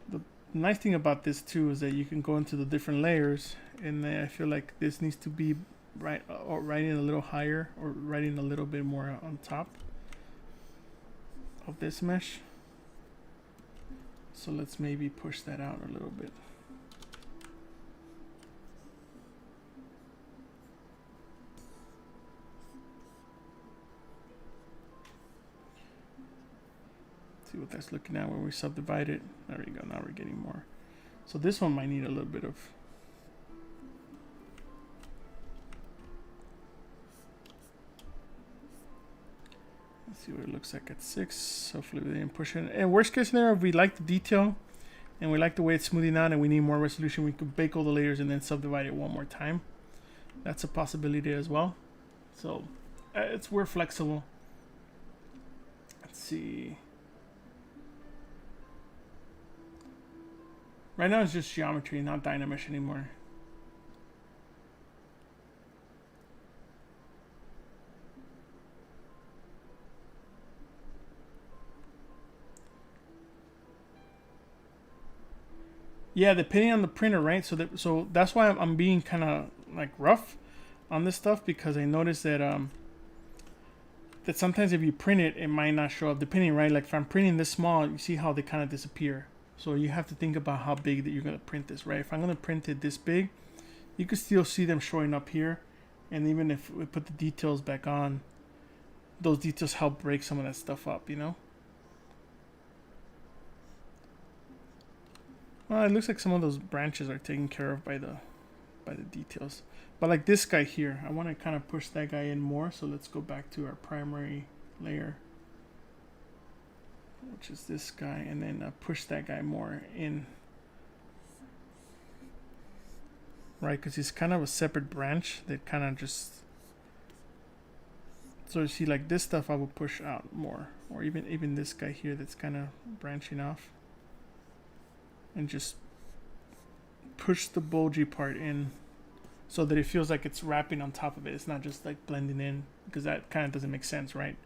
The nice thing about this too is that you can go into the different layers, and I feel like this needs to be writing a little higher, or writing a little bit more on top of this mesh. So let's maybe push that out a little bit. See what that's looking at when we subdivide it. There we go. Now we're getting more. So this one might need a little bit of. Let's see what it looks like at 6. Hopefully we didn't push it. And worst case scenario, if we like the detail and we like the way it's smoothing out and we need more resolution, we could bake all the layers and then subdivide it one more time. That's a possibility as well. So we're flexible. Let's see. Right now it's just geometry, not Dynamesh anymore. Yeah, depending on the printer, right? So that's why I'm being kind of like rough on this stuff, because I noticed that that sometimes if you print it, it might not show up. Depending, right? Like if I'm printing this small, you see how they kind of disappear. So you have to think about how big that you're gonna print this, right? If I'm gonna print it this big, you can still see them showing up here, and even if we put the details back on, those details help break some of that stuff up, you know. Well, it looks like some of those branches are taken care of by the details. But like this guy here, I want to kind of push that guy in more. So let's go back to our primary layer, which is this guy, and then push that guy more in. Right, because he's kind of a separate branch that kind of just... So you see, like this stuff I would push out more. Or even this guy here that's kind of branching off. And just push the bulgy part in so that it feels like it's wrapping on top of it. It's not just like blending in, because that kind of doesn't make sense, right?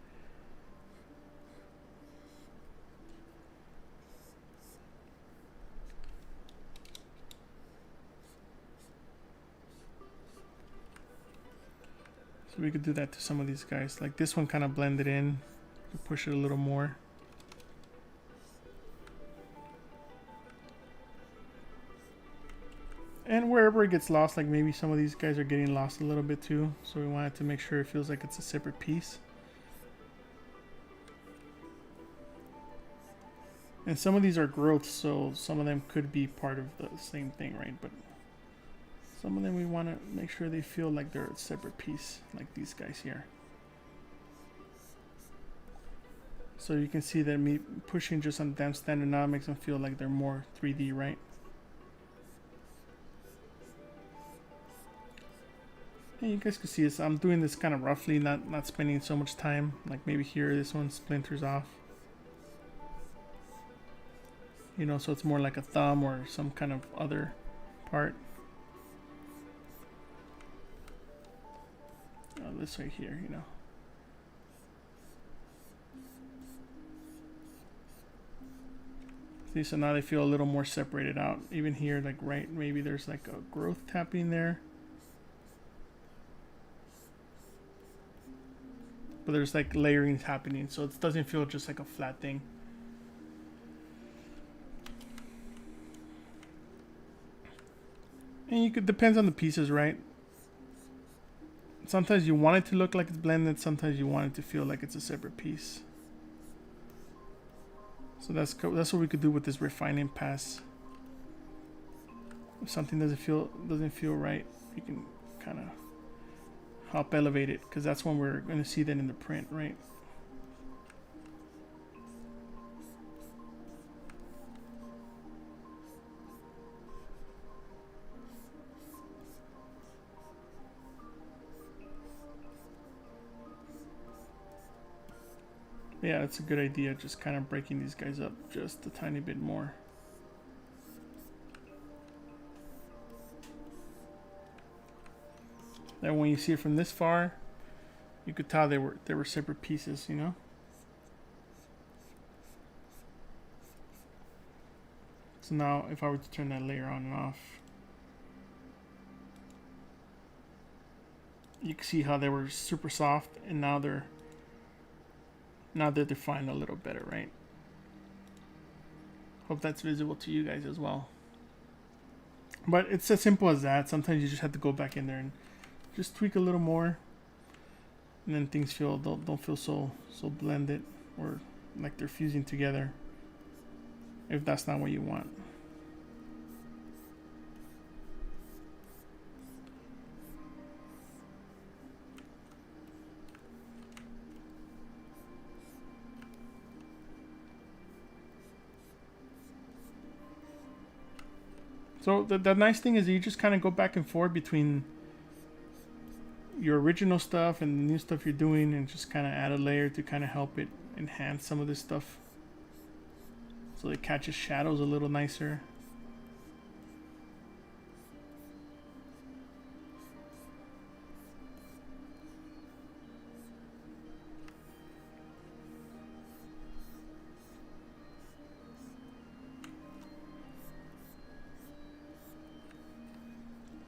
So we could do that to some of these guys. Like this one kind of blended in. Push it a little more. And wherever it gets lost, like maybe some of these guys are getting lost a little bit too. So we wanted to make sure it feels like it's a separate piece. And some of these are growths, so some of them could be part of the same thing, right? But some of them we want to make sure they feel like they're a separate piece, like these guys here. So you can see that me pushing just on damp standard now makes them feel like they're more 3D, right? And you guys can see this. I'm doing this kind of roughly, not spending so much time. Like maybe here, this one splinters off. You know, so it's more like a thumb or some kind of other part. This right here, you know. See, so now they feel a little more separated out. Even here, like right, maybe there's like a growth happening there. But there's like layering happening, so it doesn't feel just like a flat thing. And you could, depends on the pieces, right? Sometimes you want it to look like it's blended, sometimes you want it to feel like it's a separate piece. So that's what we could do with this refining pass. If something doesn't feel right, you can kind of help elevate it, because that's when we're going to see that in the print, right? Yeah, it's a good idea, just kind of breaking these guys up just a tiny bit more. Then when you see it from this far, you could tell they were separate pieces, you know? So now if I were to turn that layer on and off, you can see how they were super soft, and now they're defined a little better, right? Hope that's visible to you guys as well. But it's as simple as that. Sometimes you just have to go back in there and just tweak a little more, and then things don't feel so blended or like they're fusing together, if that's not what you want. So the nice thing is that you just kind of go back and forth between your original stuff and the new stuff you're doing, and just kind of add a layer to kind of help it enhance some of this stuff, so it catches shadows a little nicer.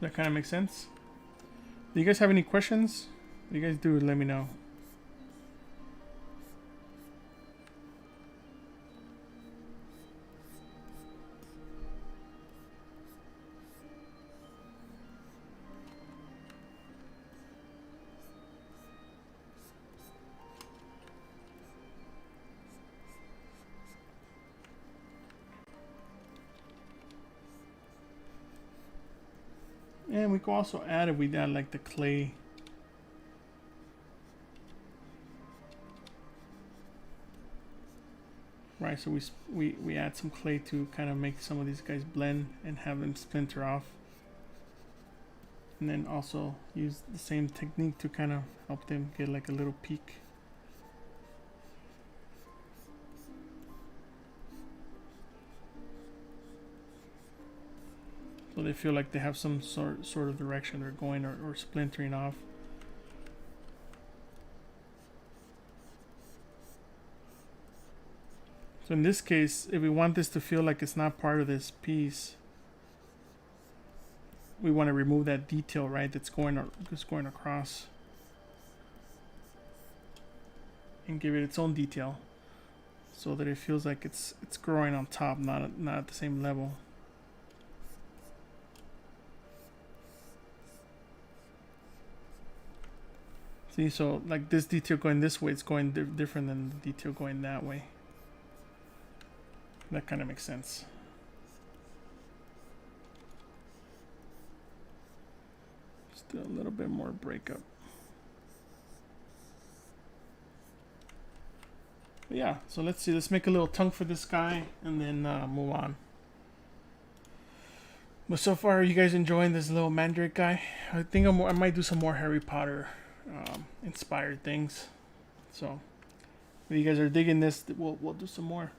That kind of makes sense. Do you guys have any questions? If you guys do, let me know. And we can also add, if we add like the clay. Right, so we add some clay to kind of make some of these guys blend and have them splinter off. And then also use the same technique to kind of help them get like a little peak. So they feel like they have some sort of direction they're going, or splintering off. So in this case, if we want this to feel like it's not part of this piece, we want to remove that detail, right? That's going across, and give it its own detail, so that it feels like it's growing on top, not at the same level. See, so like this detail going this way, it's going different than the detail going that way. That kind of makes sense. Just do a little bit more breakup. But yeah, so let's see. Let's make a little tongue for this guy and then move on. But so far, are you guys enjoying this little Mandrake guy? I think I might do some more Harry Potter inspired things. So if you guys are digging this, we'll do some more.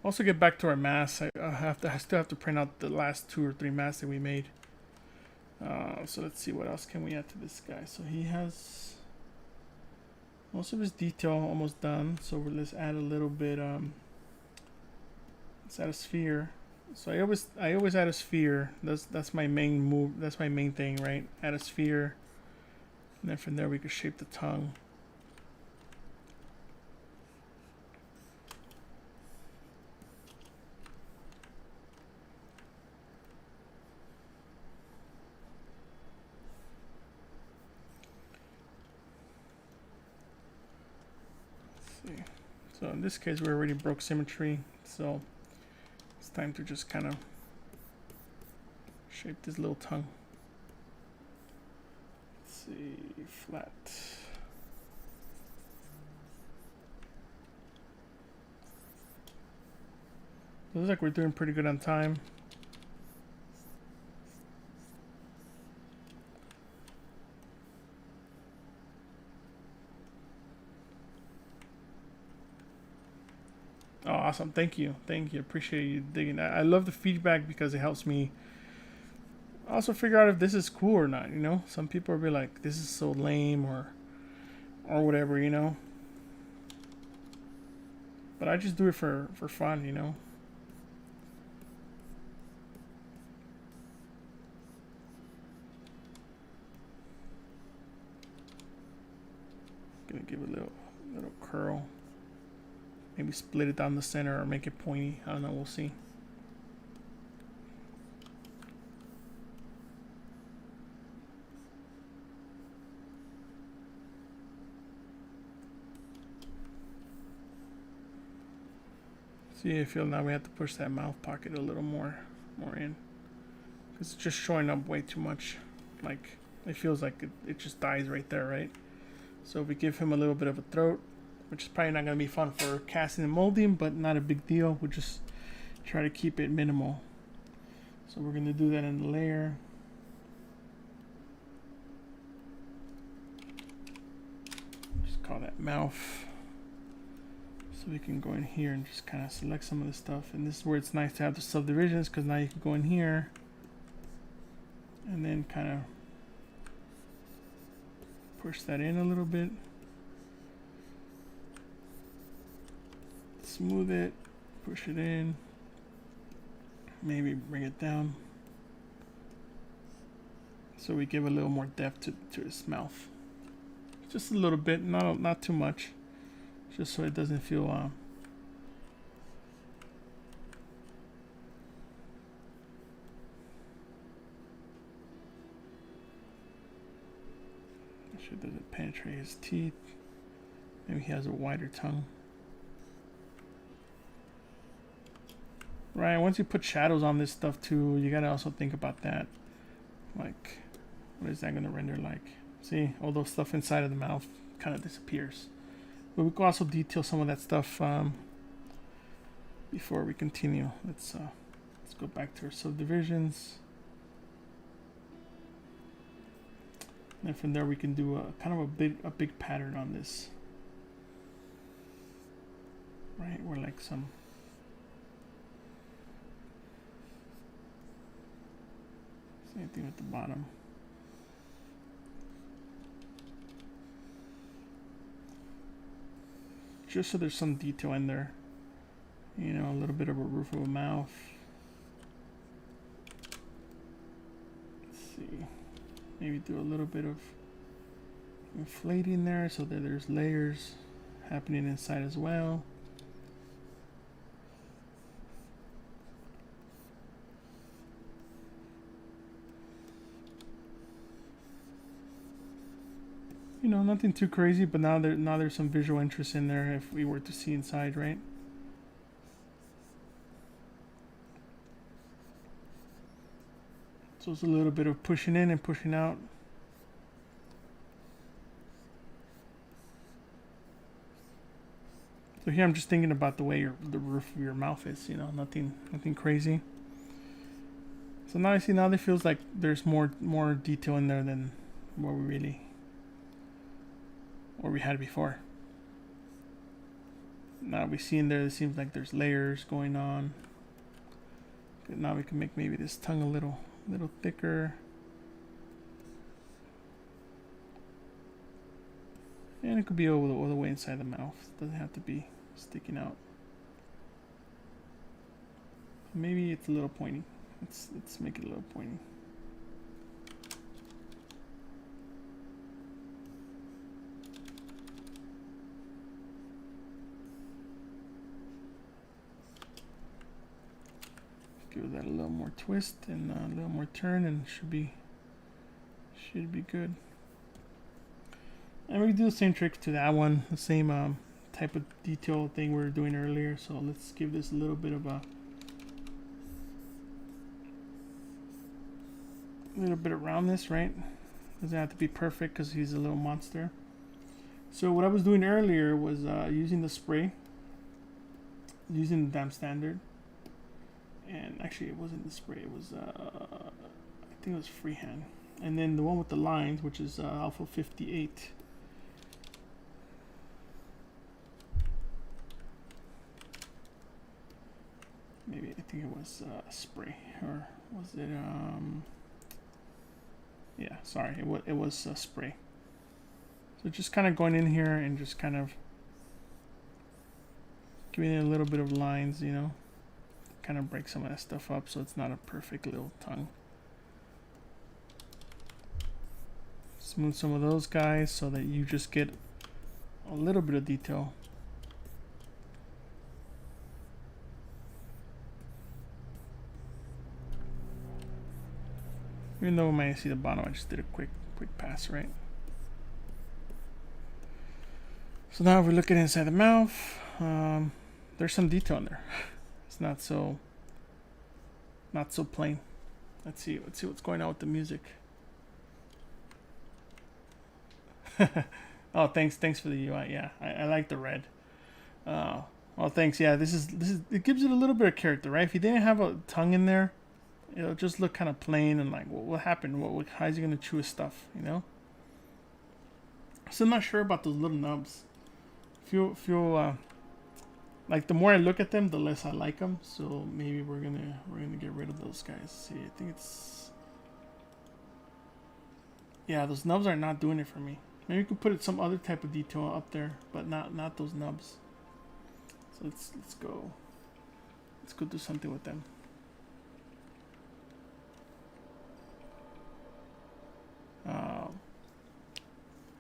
Also get back to our masks. I still have to print out the last 2 or 3 masks that we made. So let's see, what else can we add to this guy. So he has most of his detail almost done. So let's add a little bit. Let's add a sphere. So I always add a sphere. That's my main move. That's my main thing, right? Add a sphere, and then from there we can shape the tongue. So in this case, we already broke symmetry, so it's time to just kind of shape this little tongue. Let's see, flat. Looks like we're doing pretty good on time. Oh, awesome. Thank you. Appreciate you digging that. I love the feedback because it helps me also figure out if this is cool or not, you know? Some people will be like, this is so lame or whatever, you know? But I just do it for fun, you know? Gonna give it a little curl. Maybe split it down the center or make it pointy. I don't know, we'll see. See, I feel now we have to push that mouth pocket a little more in. It's just showing up way too much. Like, it feels like it just dies right there, right? So if we give him a little bit of a throat, which is probably not going to be fun for casting and molding, but not a big deal. We'll just try to keep it minimal. So we're going to do that in the layer. Just call that mouth. So we can go in here and just kind of select some of the stuff. And this is where it's nice to have the subdivisions, because now you can go in here and then kind of push that in a little bit. Smooth it, push it in, maybe bring it down, so we give a little more depth to his mouth. Just a little bit, not too much, just so it doesn't feel make sure it doesn't penetrate his teeth. Maybe he has a wider tongue. Right, once you put shadows on this stuff too, you gotta also think about that. Like, what is that gonna render like? See, all those stuff inside of the mouth kind of disappears. But we can also detail some of that stuff before we continue. Let's go back to our subdivisions. And then from there we can do a kind of a big pattern on this. Right, we're like some same thing at the bottom. Just so there's some detail in there. You know, a little bit of a roof of a mouth. Let's see. Maybe do a little bit of inflating there so that there's layers happening inside as well. You know, nothing too crazy, but now there's some visual interest in there if we were to see inside, right? So it's a little bit of pushing in and pushing out. So here I'm just thinking about the way the roof of your mouth is, you know, nothing crazy. So now I see, now it feels like there's more detail in there than what we had before. Now we see in there, it seems like there's layers going on. Good, now we can make maybe this tongue a little thicker. And it could be all the way inside the mouth. It doesn't have to be sticking out. Maybe it's a little pointy. Let's make it a little pointy. Give that a little more twist and a little more turn, and should be good. And we do the same trick to that one, the same type of detail thing we were doing earlier. So let's give this a little bit of roundness, right? Doesn't have to be perfect because he's a little monster. So what I was doing earlier was using the spray, using the damp standard. And actually it wasn't the spray, it was I think it was freehand. And then the one with the lines, which is Alpha 58. Maybe I think it was spray, or was it yeah, sorry, it was spray. So just kind of going in here and just kind of giving it a little bit of lines, you know, kind of break some of that stuff up so it's not a perfect little tongue. Smooth some of those guys so that you just get a little bit of detail. Even though we might see the bottom, I just did a quick pass, right? So now if we're looking inside the mouth, there's some detail in there. It's not so plain. Let's see what's going on with the music. Oh, thanks for the UI. Yeah, I like the red. Well, thanks. Yeah, this is it gives it a little bit of character, right? If you didn't have a tongue in there, it'll just look kind of plain and like, what happened? How's he gonna chew his stuff? You know. So I'm not sure about those little nubs. Feel like the more I look at them, the less I like them. So maybe we're gonna get rid of those guys. See, I think it's, yeah, those nubs are not doing it for me. Maybe we could put some other type of detail up there, but not those nubs. So let's go do something with them.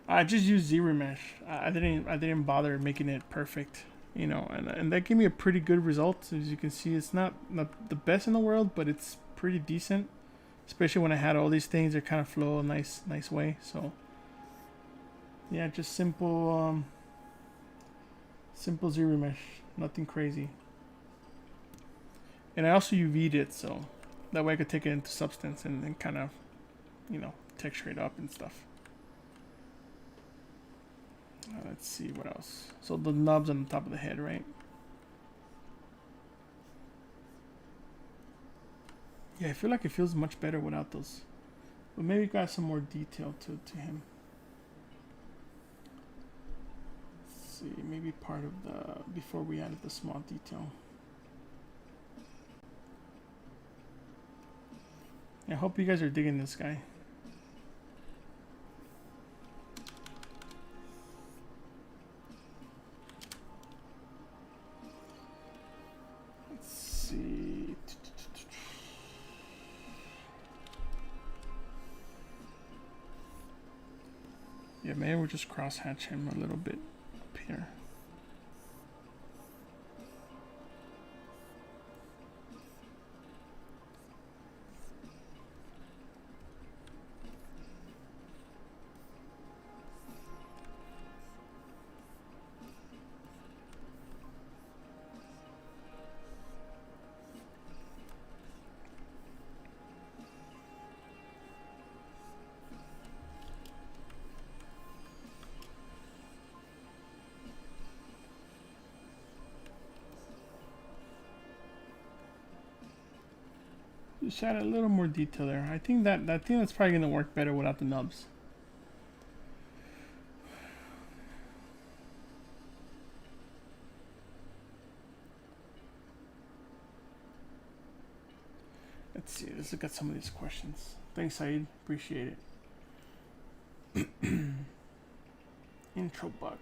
I just used ZRemesh. I didn't bother making it perfect, you know, and that gave me a pretty good result. As you can see, it's not the best in the world, but it's pretty decent. Especially when I had all these things, they kind of flow a nice way. So yeah, just simple ZRemesh, nothing crazy. And I also UV'd it, so that way I could take it into Substance and then kind of, texture it up and stuff. Let's see what else. So the knobs on the top of the head, right? Yeah, I feel like it feels much better without those. But maybe got some more detail to him. Let's see, maybe part of the, before we added the small detail. I hope you guys are digging this guy. Let's see. Yeah, maybe we'll just cross-hatch him a little bit up here. Just add a little more detail there. I think that's probably gonna work better without the nubs. Let's see. Let's look at some of these questions. Thanks, Saeed. Appreciate it. Intro buck.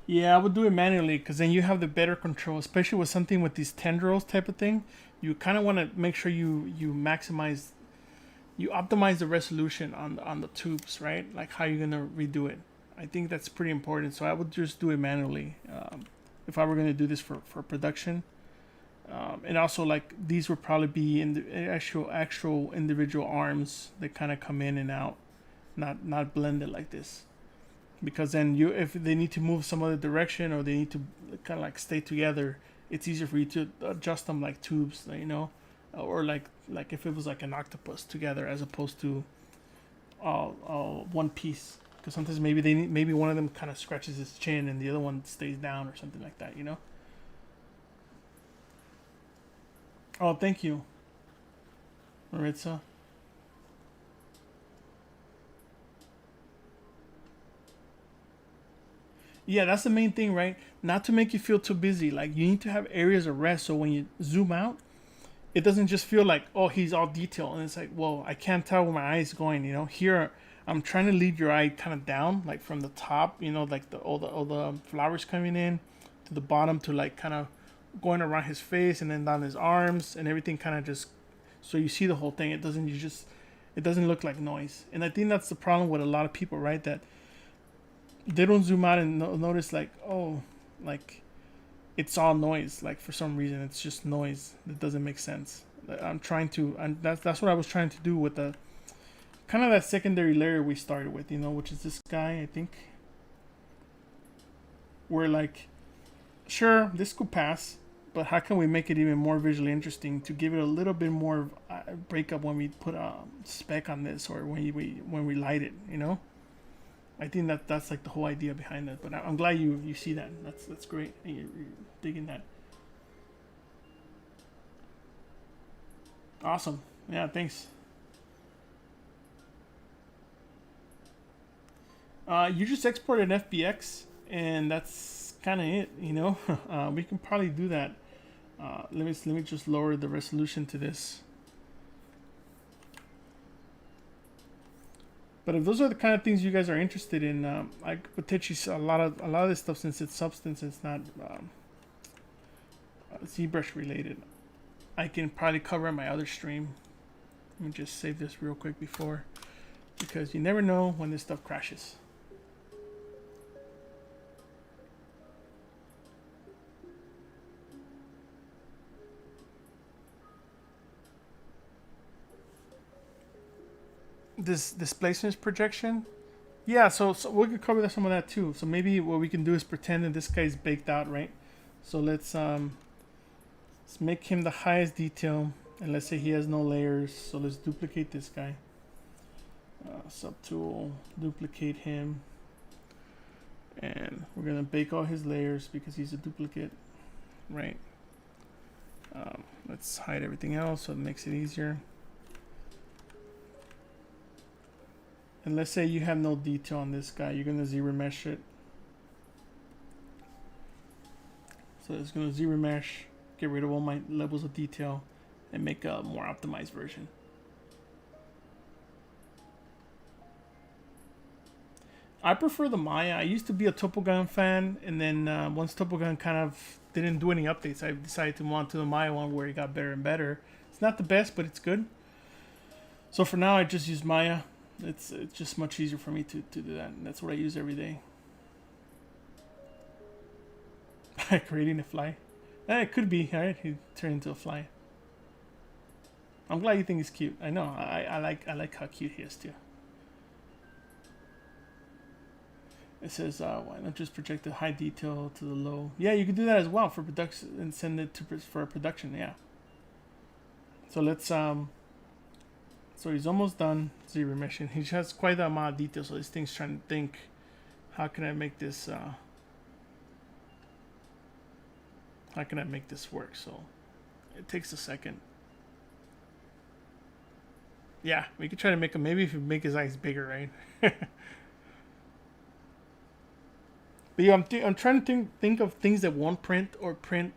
Yeah, I would do it manually because then you have the better control, especially with something with these tendrils type of thing. You kind of want to make sure you maximize, you optimize the resolution on the tubes, right? Like how you're gonna redo it. I think that's pretty important. So I would just do it manually if I were gonna do this for production. And also, like, these would probably be in the actual individual arms that kind of come in and out, not blended like this. Because then if they need to move some other direction or they need to kind of like stay together, it's easier for you to adjust them like tubes, or like if it was like an octopus together as opposed to one piece. Because sometimes maybe one of them kind of scratches his chin and the other one stays down or something like that, Oh, thank you, Maritza. Yeah, that's the main thing, right? Not to make you feel too busy. Like, you need to have areas of rest so when you zoom out, it doesn't just feel like, oh, he's all detailed. And it's like, well, I can't tell where my eye is going, Here, I'm trying to lead your eye kind of down, like from the top, like all the flowers coming in to the bottom to like kind of going around his face and then down his arms and everything kind of just, so you see the whole thing. It doesn't look like noise. And I think that's the problem with a lot of people, right? That they don't zoom out and notice like, oh, like it's all noise. Like for some reason it's just noise that doesn't make sense. I'm trying to, and that's what I was trying to do with the kind of that secondary layer we started with, which is this guy. I think we're like, sure, this could pass, but how can we make it even more visually interesting to give it a little bit more breakup when we put a speck on this or when we light it, I think that's like the whole idea behind it. But I'm glad you see that. That's great. And you're digging that. Awesome. Yeah, thanks. You just export an FBX, and that's kind of it. We can probably do that. Let me just lower the resolution to this. But if those are the kind of things you guys are interested in, I could potentially a lot of this stuff, since it's Substance, it's not ZBrush related. I can probably cover in my other stream. Let me just save this real quick before, because you never know when this stuff crashes. This displacement projection, Yeah, so we could cover some of that too. So maybe what we can do is pretend that this guy's baked out, right? So let's make him the highest detail, and let's say he has no layers. So let's duplicate this guy. Subtool, duplicate him, and we're gonna bake all his layers because he's a duplicate, right? Let's hide everything else so it makes it easier. And let's say you have no detail on this guy, you're gonna ZRemesh it. So it's gonna ZRemesh, get rid of all my levels of detail, and make a more optimized version. I prefer the Maya. I used to be a Topogun fan, and then once Topogun kind of didn't do any updates, I decided to move on to the Maya one where it got better and better. It's not the best, but it's good. So for now, I just use Maya. It's just much easier for me to do that, and that's what I use every day. Creating a fly. It could be, right? He turned into a fly. I'm glad you think he's cute. I know. I like how cute he is too. It says, why not just project the high detail to the low? Yeah, you can do that as well for production and send it to for production. Yeah. So let's so he's almost done ZRemeshing. He has quite the amount of detail, so this thing's trying to think, how can I make this work? So it takes a second. Yeah, we could try to make him, maybe if you make his eyes bigger, right? But yeah, I'm trying to think of things that won't print or print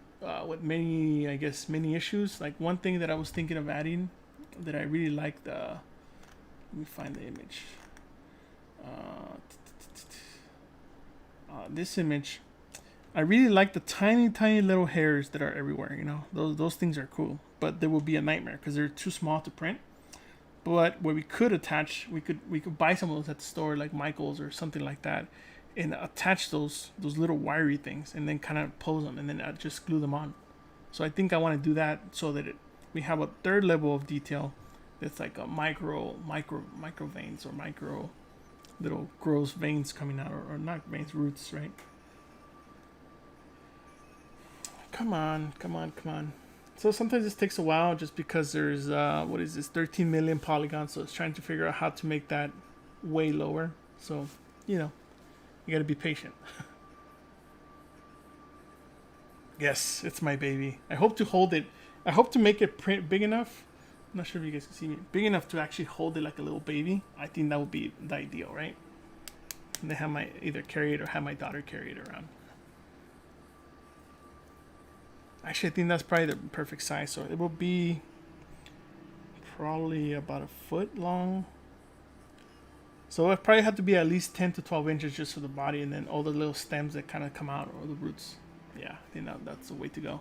with many, I guess, many issues. Like one thing that I was thinking of adding that I really liked. Let me find the image. This image, I really like the tiny, tiny little hairs that are everywhere. You know, those things are cool, but they will be a nightmare because they're too small to print. But what we could attach, we could buy some of those at the store, like Michael's or something like that, and attach those little wiry things, and then kind of pose them, and then just glue them on. So I think I want to do that so that we have a third level of detail that's like a micro veins or micro little gross veins coming out, or not veins, roots, right? Come on. So sometimes this takes a while just because there's what is this, 13 million polygons, so it's trying to figure out how to make that way lower. So you gotta be patient. Yes, it's my baby. I hope to hold it. I hope to make it print big enough. I'm not sure if you guys can see me. Big enough to actually hold it like a little baby. I think that would be the ideal, right? And then have my either carry it or have my daughter carry it around. Actually, I think that's probably the perfect size. So it will be probably about a foot long. So it probably have to be at least 10 to 12 inches just for the body, and then all the little stems that kind of come out, or the roots. Yeah, I think that's the way to go.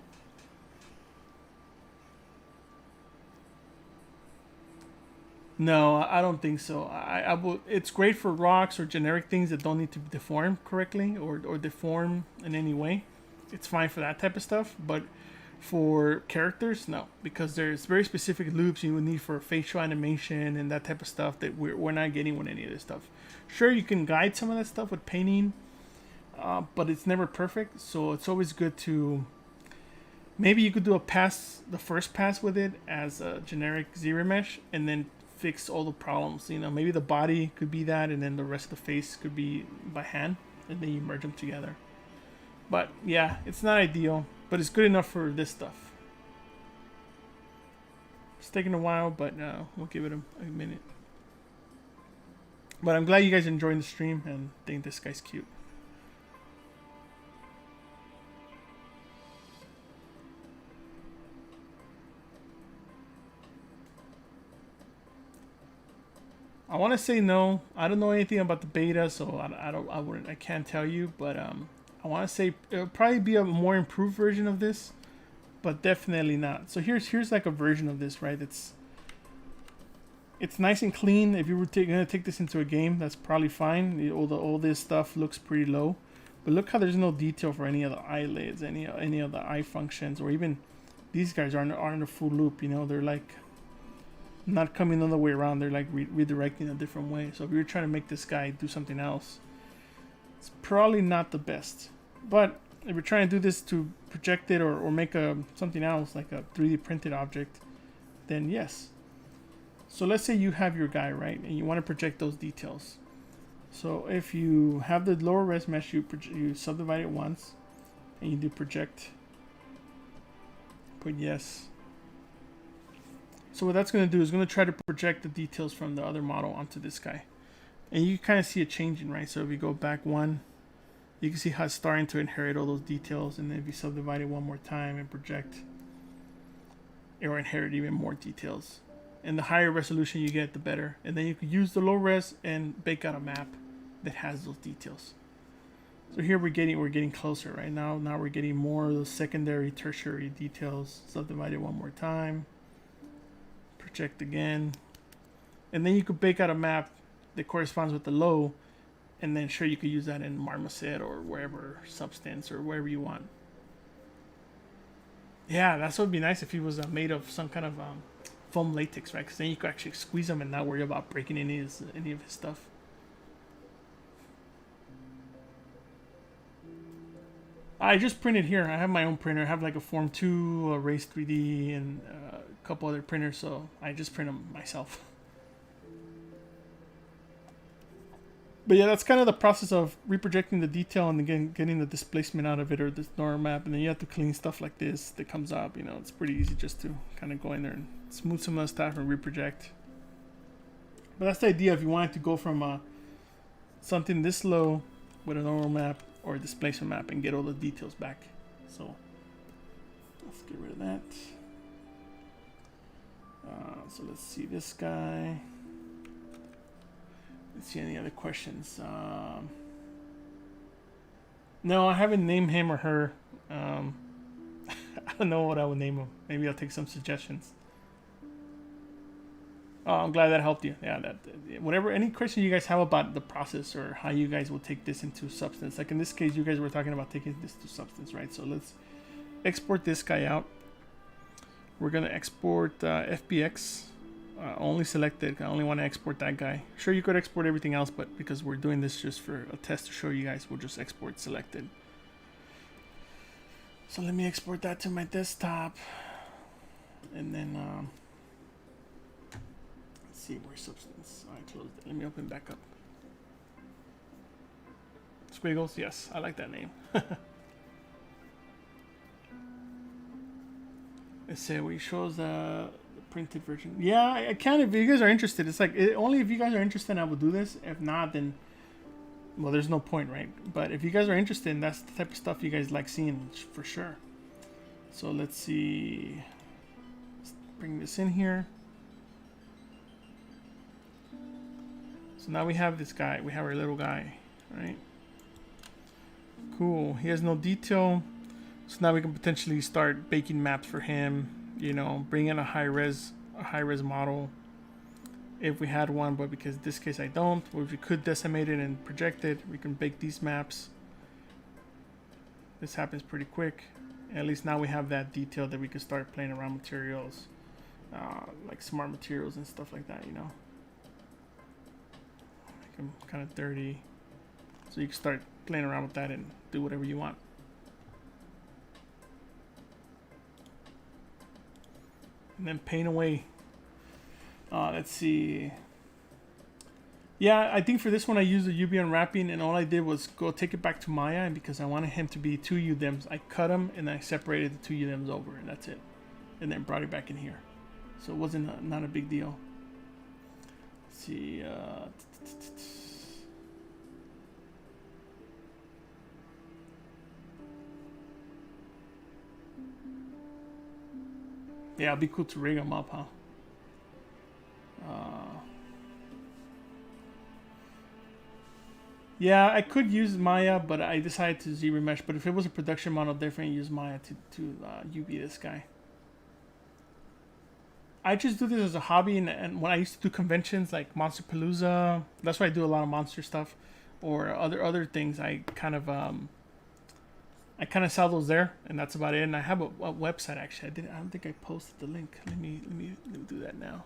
No, I don't think so. I will. It's great for rocks or generic things that don't need to deform correctly or deform in any way. It's fine for that type of stuff, but for characters, no, because there's very specific loops you would need for facial animation and that type of stuff that we're not getting with any of this stuff. Sure, you can guide some of that stuff with painting, but it's never perfect. So it's always good to maybe you could do the first pass with it as a generic ZRemesh, and then fix all the problems. Maybe the body could be that, and then the rest of the face could be by hand, and then you merge them together. But yeah, it's not ideal, but it's good enough for this stuff. It's taking a while, but we'll give it a minute. But I'm glad you guys are enjoying the stream and think this guy's cute. I want to say no. I don't know anything about the beta, so I can't tell you. But I want to say it'll probably be a more improved version of this, but definitely not. So here's like a version of this, right? It's nice and clean. If you were gonna take this into a game, that's probably fine. All this stuff looks pretty low, but look how there's no detail for any of the eyelids, any of the eye functions, or even these guys aren't a full loop. They're like not coming all the way around. They're like redirecting a different way. So if you're trying to make this guy do something else, it's probably not the best. But if you're trying to do this to project it or make something else, like a 3D printed object, then yes. So let's say you have your guy, right? And you want to project those details. So if you have the lower res mesh, you subdivide it once, and you do project. Put yes. So what that's going to do is going to try to project the details from the other model onto this guy. And you kind of see it changing, right? So if you go back one, you can see how it's starting to inherit all those details. And then if you subdivide it one more time and project, it will inherit even more details. And the higher resolution you get, the better. And then you can use the low res and bake out a map that has those details. So here we're getting closer right now. Now we're getting more of those secondary, tertiary details. Subdivide it one more time. Project again. And then you could bake out a map that corresponds with the low. And then sure, you could use that in Marmoset or wherever, Substance or wherever you want. Yeah, that's what would be nice if he was made of some kind of foam latex, right? Because then you could actually squeeze him and not worry about breaking any of his stuff. I just printed here. I have my own printer. I have like a Form 2, a Race 3D, and a couple other printers, so I just print them myself. But yeah, that's kind of the process of reprojecting the detail and again getting the displacement out of it or this normal map, and then you have to clean stuff like this that comes up. You know, it's pretty easy just to kind of go in there and smooth some of the stuff and reproject. But that's the idea if you wanted to go from something this low with a normal map or a displacement map and get all the details back. So let's get rid of that. So let's see this guy. Let's see any other questions. No, I haven't named him or her. I don't know what I would name him. Maybe I'll take some suggestions. Oh, I'm glad that helped you. Yeah, whatever, any question you guys have about the process or how you guys will take this into Substance. Like in this case, you guys were talking about taking this to Substance, right? So let's export this guy out. We're gonna export FBX. Only selected. I only want to export that guy. Sure, you could export everything else, but because we're doing this just for a test to show you guys, we'll just export selected. So let me export that to my desktop, and then let's see where's Substance. I closed it. Let me open back up. Squiggles, yes, I like that name. Let's say we shows the printed version. Yeah, I can if you guys are interested. It's like only if you guys are interested I will do this. If not, then well, there's no point, right? But if you guys are interested, that's the type of stuff you guys like seeing for sure. So let's see. Let's bring this in here. So now we have this guy. We have our little guy, right? Cool. He has no detail. So now we can potentially start baking maps for him. You know, bring in a high res model if we had one, but because in this case I don't, well, if we could decimate it and project it, we can bake these maps. This happens pretty quick. At least now we have that detail that we can start playing around materials, like smart materials and stuff like that, you know. Make them kind of dirty, so you can start playing around with that and do whatever you want. And then paint away. Let's see. Yeah, I think for this one I used the UV unwrapping, and all I did was go take it back to Maya, and because I wanted him to be 2 UDEMs, I cut them and I separated the 2 UDEMs over, and that's it. And then brought it back in here. So it wasn't not a big deal. Let's see. Yeah, it'd be cool to rig them up, huh? Yeah, I could use Maya, but I decided to ZRemesh. But if it was a production model, definitely use Maya to UV this guy. I just do this as a hobby, and when I used to do conventions like Monsterpalooza, that's why I do a lot of monster stuff, or other things. I kind of sell those there, and that's about it. And I have a website actually. I don't think I posted the link. Let me do that now.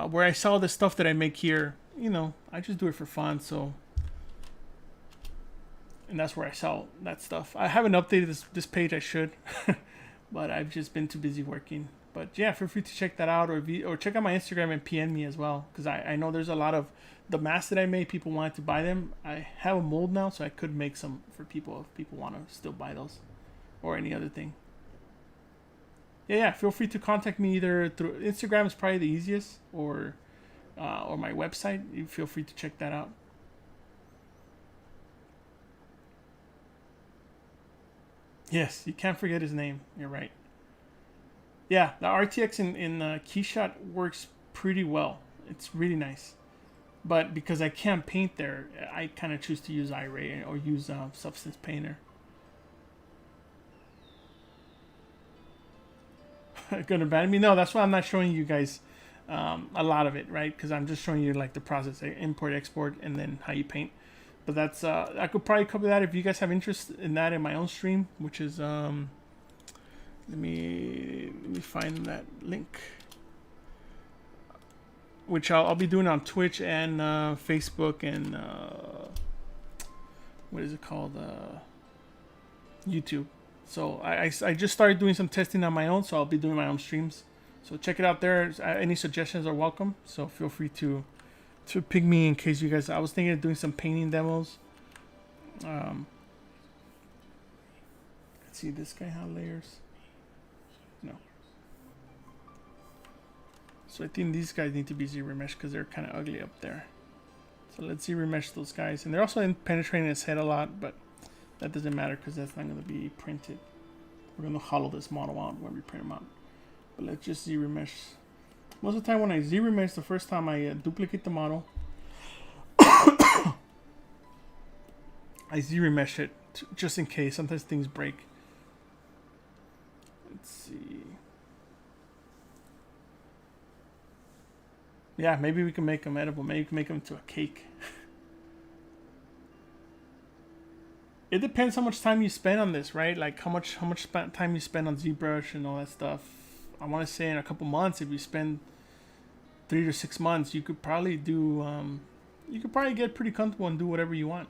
where I sell the stuff that I make here. You know, I just do it for fun. So, and that's where I sell that stuff. I haven't updated this page. I should, but I've just been too busy working. But yeah, feel free to check that out, or check out my Instagram and PM me as well, because I know there's a lot of the masks that I made. People wanted to buy them. I have a mold now, so I could make some for people if people want to still buy those, or any other thing. Yeah, feel free to contact me either through Instagram is probably the easiest, or my website. You feel free to check that out. Yes, you can't forget his name. You're right. Yeah, the RTX in Keyshot works pretty well. It's really nice. But because I can't paint there, I kind of choose to use iRay or use Substance Painter. Gonna ban me? No, that's why I'm not showing you guys a lot of it, right? Because I'm just showing you like the process, import, export, and then how you paint. But that's I could probably cover that if you guys have interest in that in my own stream, which is let me find that link, which I'll be doing on Twitch and Facebook and what is it called, YouTube. So I just started doing some testing on my own, so I'll be doing my own streams. So check it out there. Any suggestions are welcome. So feel free to ping me in case you guys. I was thinking of doing some painting demos. Let's see, this guy have layers. No. So I think these guys need to be Z-remesh because they're kind of ugly up there. So let's Z-remesh those guys, and they're also penetrating his head a lot, but that doesn't matter because that's not going to be printed. We're going to hollow this model out when we print them out. But let's just Z-remesh. Most of the time when I Z-remesh, the first time I duplicate the model, I Z-remesh it just in case. Sometimes things break. Let's see. Yeah, maybe we can make them edible. Maybe we can make them into a cake. It depends how much time you spend on this, right? Like how much time you spend on ZBrush and all that stuff. I want to say in a couple months, if you spend 3 to 6 months, you could probably do. You could probably get pretty comfortable and do whatever you want.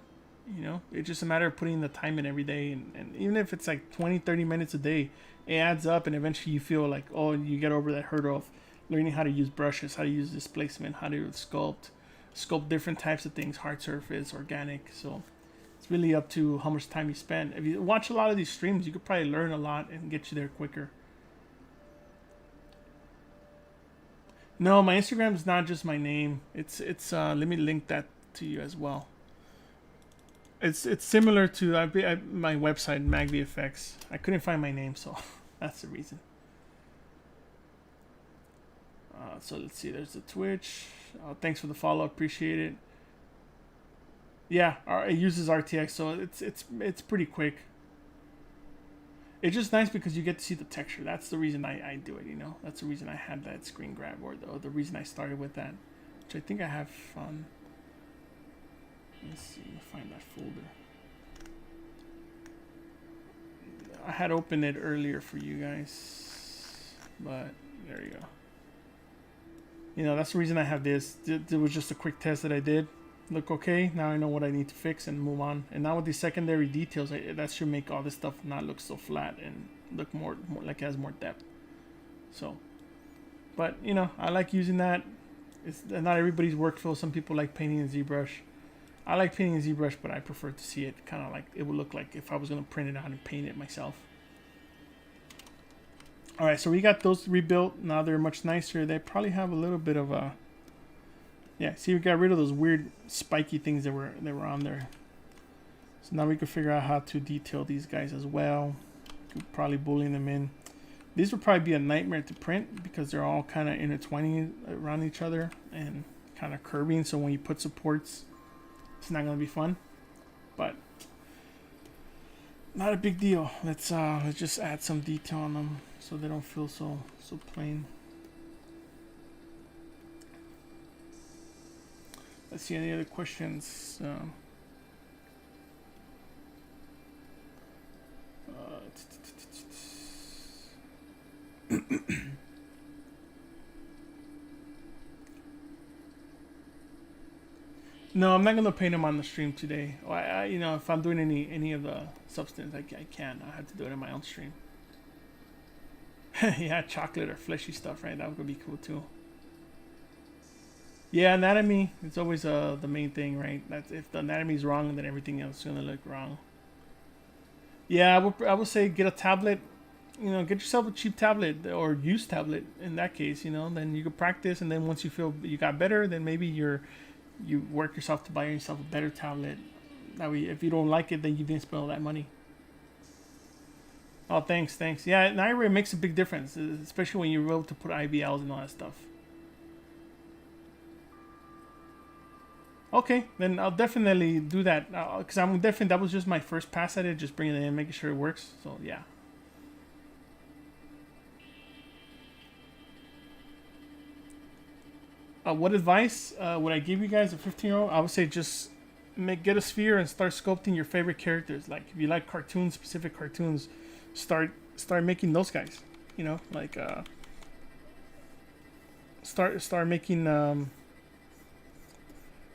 You know, it's just a matter of putting the time in every day, and even if it's like 20-30 minutes a day, it adds up, and eventually you feel like, oh, you get over that hurdle of learning how to use brushes, how to use displacement, how to sculpt different types of things, hard surface, organic. So it's really up to how much time you spend. If you watch a lot of these streams, you could probably learn a lot and get you there quicker. No, my Instagram is not just my name. It's let me link that to you as well. It's similar to my website, MagVFX. I couldn't find my name, so that's the reason. So let's see. There's the Twitch. Thanks for the follow. Appreciate it. Yeah, it uses RTX, so it's pretty quick. It's just nice because you get to see the texture. That's the reason I do it. You know, that's the reason I had that screen grab, or the reason I started with that, which I think I have fun. Let's see, find that folder. I had opened it earlier for you guys, but there you go. You know, that's the reason I have this. It was just a quick test that I did. Look okay. Now I know what I need to fix and move on. And now with the secondary details, that should make all this stuff not look so flat and look more like it has more depth. So, but you know, I like using that. It's not everybody's workflow. Some people like painting in ZBrush. I like painting in ZBrush, but I prefer to see it kind of like it would look like if I was going to print it out and paint it myself. All right, so we got those rebuilt. Now they're much nicer. They probably have a little bit of a, yeah. See, we got rid of those weird spiky things that were on there. So now we can figure out how to detail these guys as well. Could probably boolean them in. These would probably be a nightmare to print because they're all kind of intertwining around each other and kind of curving. So when you put supports, it's not going to be fun. But not a big deal. Let's just add some detail on them so they don't feel so plain. Let's see any other questions. No, I'm not gonna paint them on the stream today. You know, if I'm doing any of the substance, I can't. I have to do it in my own stream. Yeah, chocolate or fleshy stuff, right? That would be cool too. Yeah, anatomy. It's always the main thing, right? That's if the anatomy is wrong, then everything else is gonna look wrong. Yeah, I would say get a tablet. You know, get yourself a cheap tablet or used tablet. In that case, you know, then you can practice, and then once you feel you got better, then maybe you work yourself to buy yourself a better tablet. That way, if you don't like it, then you didn't spend all that money. Oh, thanks, thanks. Yeah, an iRay makes a big difference, especially when you're able to put IBLs and all that stuff. Okay, then I'll definitely do that because I'm definitely that was just my first pass at it, just bringing it in, making sure it works. So yeah. What advice would I give you guys, a 15-year-old? I would say just get a sphere and start sculpting your favorite characters. Like if you like cartoons, specific cartoons, start making those guys. You know, like start making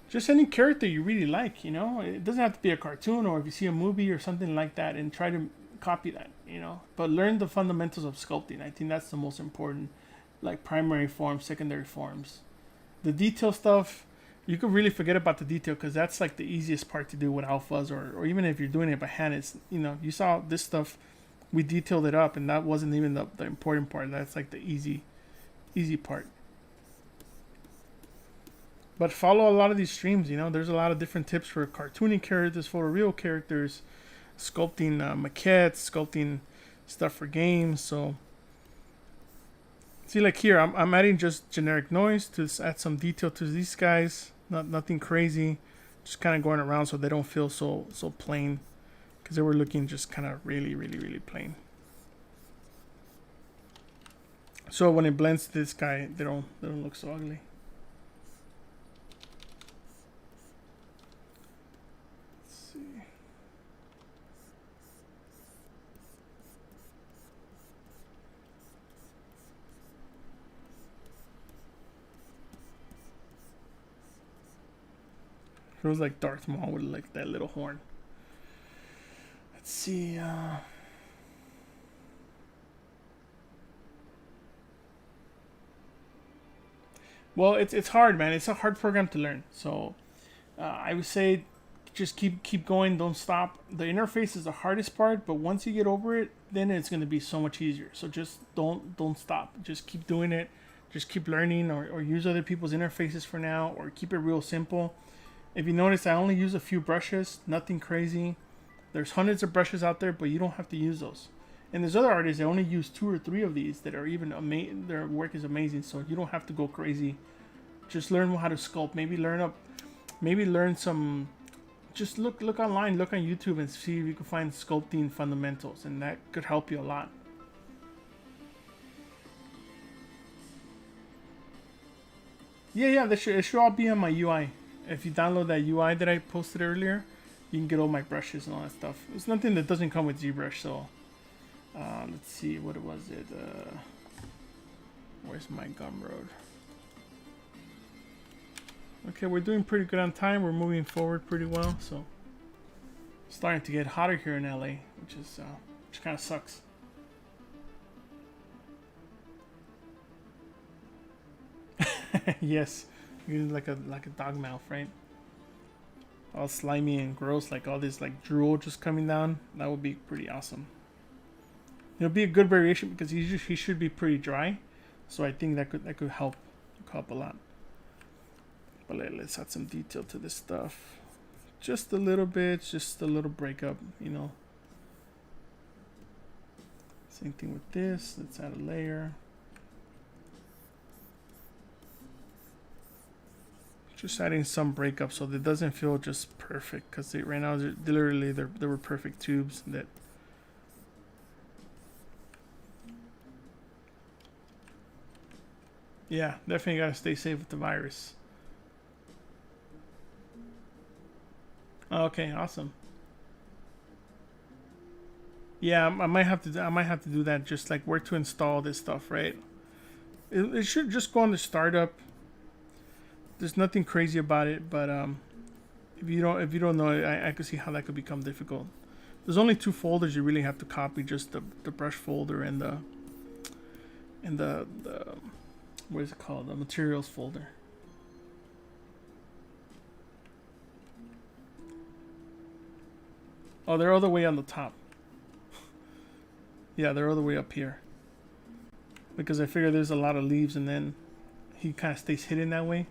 just any character you really like. You know, it doesn't have to be a cartoon, or if you see a movie or something like that, and try to copy that. You know, but learn the fundamentals of sculpting. I think that's the most important, like primary forms, secondary forms. The detail stuff, you could really forget about the detail because that's like the easiest part to do with alphas, or even if you're doing it by hand. It's, you know, you saw this stuff, we detailed it up, and that wasn't even the important part. That's like the easy part. But follow a lot of these streams. You know, there's a lot of different tips for cartooning characters, photoreal characters, sculpting maquettes, sculpting stuff for games. So see, like here, I'm adding just generic noise to add some detail to these guys. Nothing crazy, just kind of going around so they don't feel so plain, because they were looking just kind of really plain. So when it blends to this guy, they don't look so ugly. Let's see. Feels like Darth Maul with like that little horn. Let's see. Well, it's hard, man. It's a hard program to learn. So I would say just keep going. Don't stop. The interface is the hardest part, but once you get over it, then it's going to be so much easier. So just don't stop. Just keep doing it. Just keep learning, or use other people's interfaces for now, or keep it real simple. If you notice, I only use a few brushes, nothing crazy. There's hundreds of brushes out there, but you don't have to use those. And there's other artists that only use 2 or 3 of these that are even amazing. Their work is amazing, so you don't have to go crazy. Just learn how to sculpt. Maybe learn some. Just look online, look on YouTube, and see if you can find sculpting fundamentals, and that could help you a lot. Yeah, it should all be on my UI. If you download that UI that I posted earlier, you can get all my brushes and all that stuff. It's nothing that doesn't come with ZBrush, so let's see, what was it? Where's my Gumroad? Okay, we're doing pretty good on time. We're moving forward pretty well, so it's starting to get hotter here in LA, which kind of sucks. Yes, like a dog mouth, right? All slimy and gross, like all this like drool just coming down. That would be pretty awesome. It'll be a good variation because he should be pretty dry, so I think that could help a lot. But let's add some detail to this stuff, just a little bit, just a little breakup, you know. Same thing with this. Let's add a layer. Just adding some breakup so that it doesn't feel just perfect, because right now literally there were perfect tubes that. Yeah, definitely gotta stay safe with the virus. Okay, awesome. Yeah, I might have to do that. Just like where to install this stuff, right? It should just go on the startup. There's nothing crazy about it, but If you don't know it, I could see how that could become difficult. There's only two folders you really have to copy, just the brush folder and the what is it called? The materials folder. Oh, they're all the way on the top. Yeah, they're all the way up here. Because I figure there's a lot of leaves, and then he kind of stays hidden that way.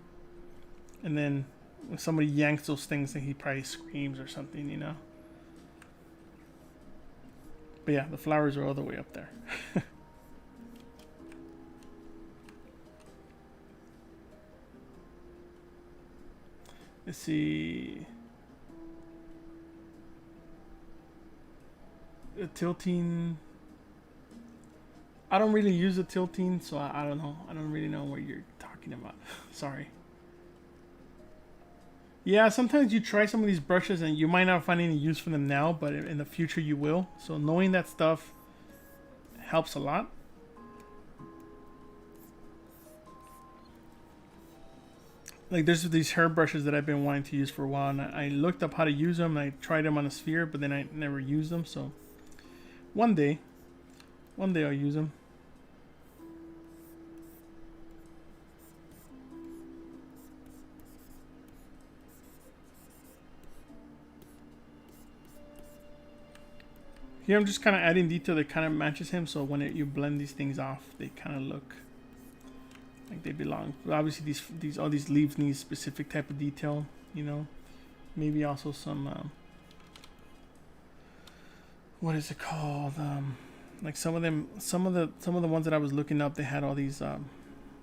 And then when somebody yanks those things, then he probably screams or something, you know. But yeah, the flowers are all the way up there. Let's see. The tilting. I don't really use the tilting, so I don't know. I don't really know what you're talking about. Sorry. Yeah, sometimes you try some of these brushes and you might not find any use for them now, but in the future you will. So knowing that stuff helps a lot. Like there's these hair brushes that I've been wanting to use for a while, and I looked up how to use them. And I tried them on a sphere, but then I never used them. So one day I'll use them. Here I'm just kind of adding detail that kind of matches him, so when you blend these things off, they kind of look like they belong. But obviously all these leaves need specific type of detail, you know. Maybe also some what is it called? Like some of the ones that I was looking up, they had all these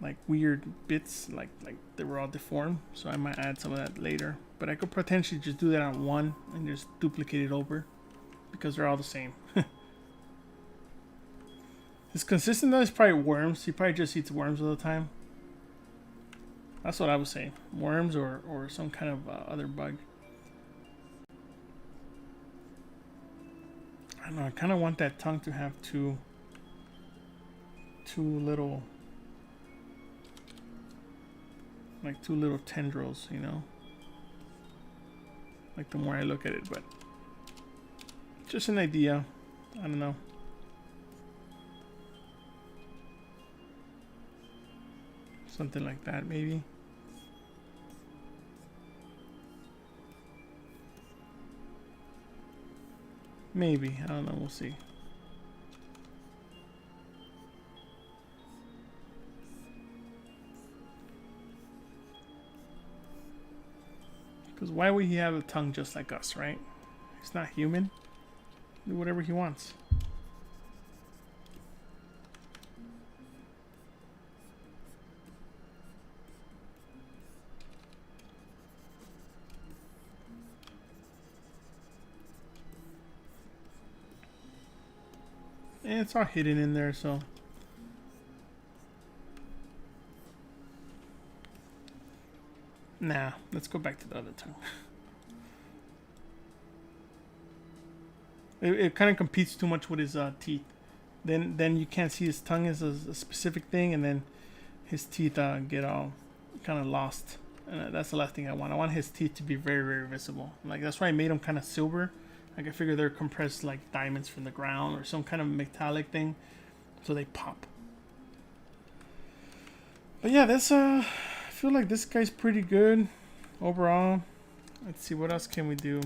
like weird bits, like they were all deformed. So I might add some of that later. But I could potentially just do that on one and just duplicate it over, because they're all the same. His consistent though is probably worms. He probably just eats worms all the time. That's what I would say. Worms or some kind of other bug. I don't know. I kind of want that tongue to have two little, like two little tendrils, you know. Like the more I look at it, but just an idea. I don't know. Something like that, maybe. Maybe. I don't know. We'll see. Because why would he have a tongue just like us, right? He's not human. Do whatever he wants. And it's all hidden in there, so. Nah, let's go back to the other tongue. It kind of competes too much with his teeth. Then you can't see his tongue as a specific thing, and then his teeth get all kind of lost. And that's the last thing I want. I want his teeth to be very, very visible. Like that's why I made them kind of silver. Like I figure they're compressed like diamonds from the ground or some kind of metallic thing, so they pop. But yeah, that's I feel like this guy's pretty good overall. Let's see, what else can we do?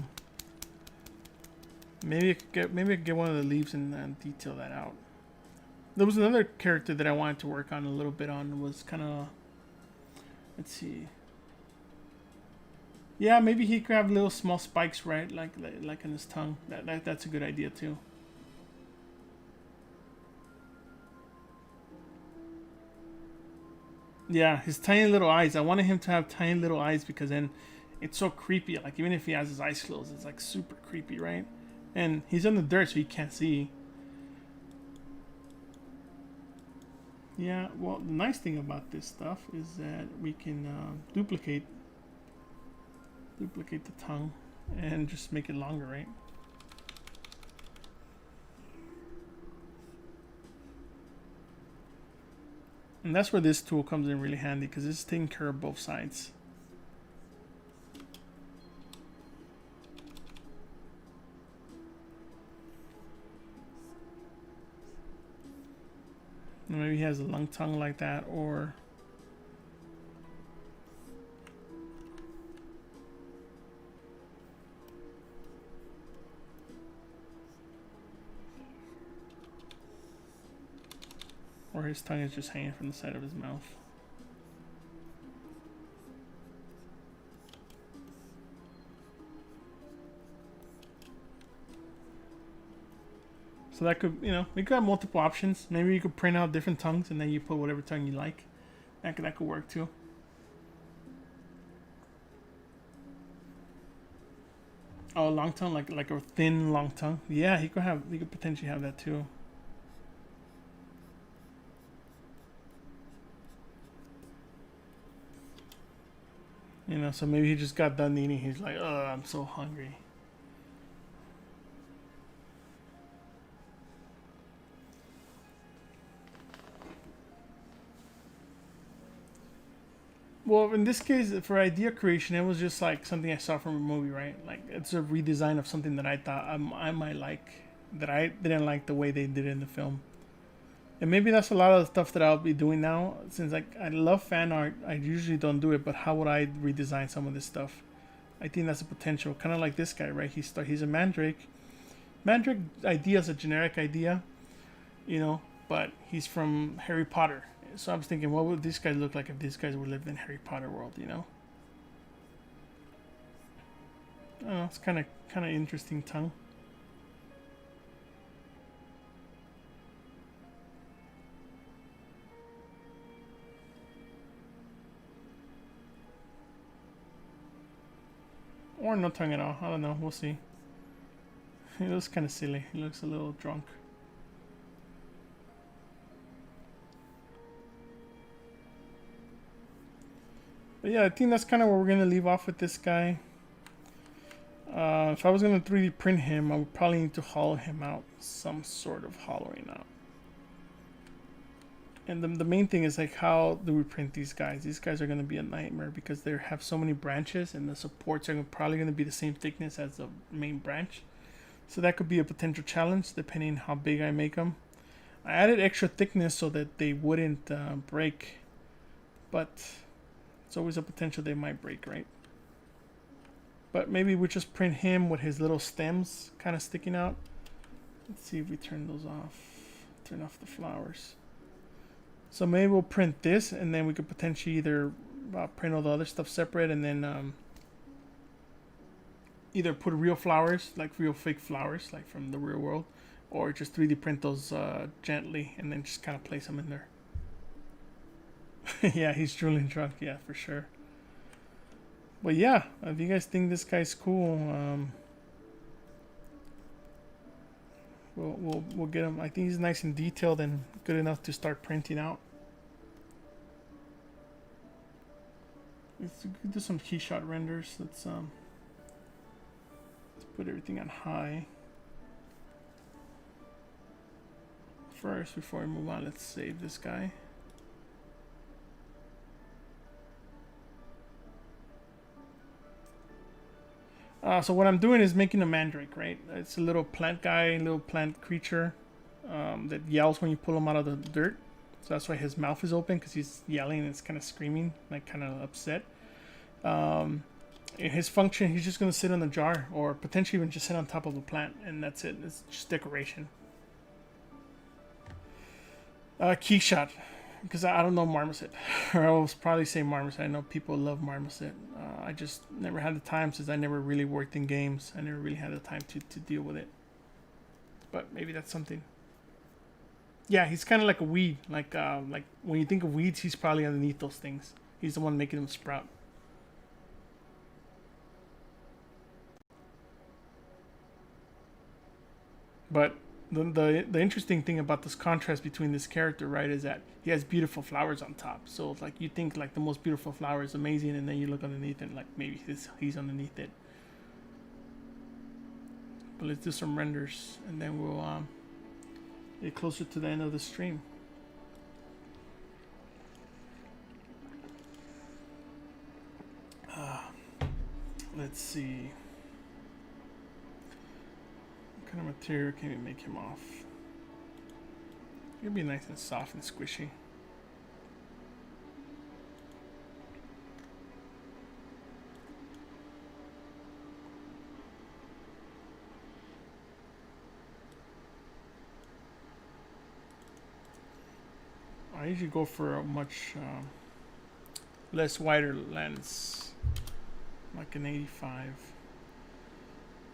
Maybe I could get one of the leaves and detail that out. There was another character that I wanted to work on a little bit on. It was kind of, let's see. Yeah, maybe he could have little small spikes, right? Like in his tongue. That's a good idea too. Yeah, his tiny little eyes. I wanted him to have tiny little eyes because then it's so creepy. Like even if he has his eyes closed, it's like super creepy, right? And he's in the dirt, so he can't see. Yeah, well, the nice thing about this stuff is that we can duplicate the tongue and just make it longer, right? And that's where this tool comes in really handy, because it's taking care of both sides. Maybe he has a long tongue like that, or his tongue is just hanging from the side of his mouth. So that could, we could have multiple options. Maybe you could print out different tongues and then you put whatever tongue you like. That could work too. Oh, long tongue, like a thin long tongue. Yeah, he could potentially have that too. So maybe he just got done eating. He's like, oh, I'm so hungry. Well, in this case, for idea creation, it was just like something I saw from a movie, right? Like it's a redesign of something that I thought I might like, that I didn't like the way they did it in the film. And maybe that's a lot of the stuff that I'll be doing now. Since like I love fan art, I usually don't do it. But how would I redesign some of this stuff? I think that's a potential. Kind of like this guy, right? He's a Mandrake. Mandrake idea is a generic idea, but he's from Harry Potter. So I was thinking, what would this guy look like if these guys would live in Harry Potter world? I don't know. It's kind of interesting tongue. Or no tongue at all. I don't know. We'll see. He looks kind of silly. He looks a little drunk. But yeah, I think that's kind of where we're going to leave off with this guy. If I was going to 3D print him, I would probably need to hollow him out. Some sort of hollowing out. And the main thing is like, how do we print these guys? These guys are going to be a nightmare because they have so many branches, and the supports are probably going to be the same thickness as the main branch. So that could be a potential challenge depending on how big I make them. I added extra thickness so that they wouldn't break, but it's always a potential they might break, right? But maybe we just print him with his little stems kind of sticking out. Let's see if we turn those off. Turn off the flowers. So maybe we'll print this, and then we could potentially either print all the other stuff separate, and then either put real flowers, like real fake flowers, like from the real world, or just 3D print those gently, and then just kind of place them in there. Yeah, he's drooling drunk. Yeah, for sure. But yeah, if you guys think this guy's cool, we'll get him. I think he's nice and detailed and good enough to start printing out. Let's do some keyshot renders. Let's put everything on high. First, before we move on, let's save this guy. So what I'm doing is making a mandrake, right? It's a little plant guy, little plant creature that yells when you pull him out of the dirt. So that's why his mouth is open, because he's yelling and it's kind of screaming, like kind of upset. In his function, he's just going to sit on the jar, or potentially even just sit on top of a plant, and that's it. It's just decoration. Keyshot, because I don't know Marmoset. Or I will probably say Marmoset. I know people love Marmoset. I just never had the time, since I never really worked in games. I never really had the time to deal with it. But maybe that's something. Yeah, he's kind of like a weed. Like when you think of weeds, he's probably underneath those things. He's the one making them sprout. But the interesting thing about this contrast between this character, right, is that he has beautiful flowers on top. So it's like you think like the most beautiful flower is amazing, and then you look underneath and like maybe he's underneath it. But let's do some renders, and then we'll get closer to the end of the stream. Let's see. What kind of material can we make him off? It'll be nice and soft and squishy. I usually go for a much less wider lens, like an 85.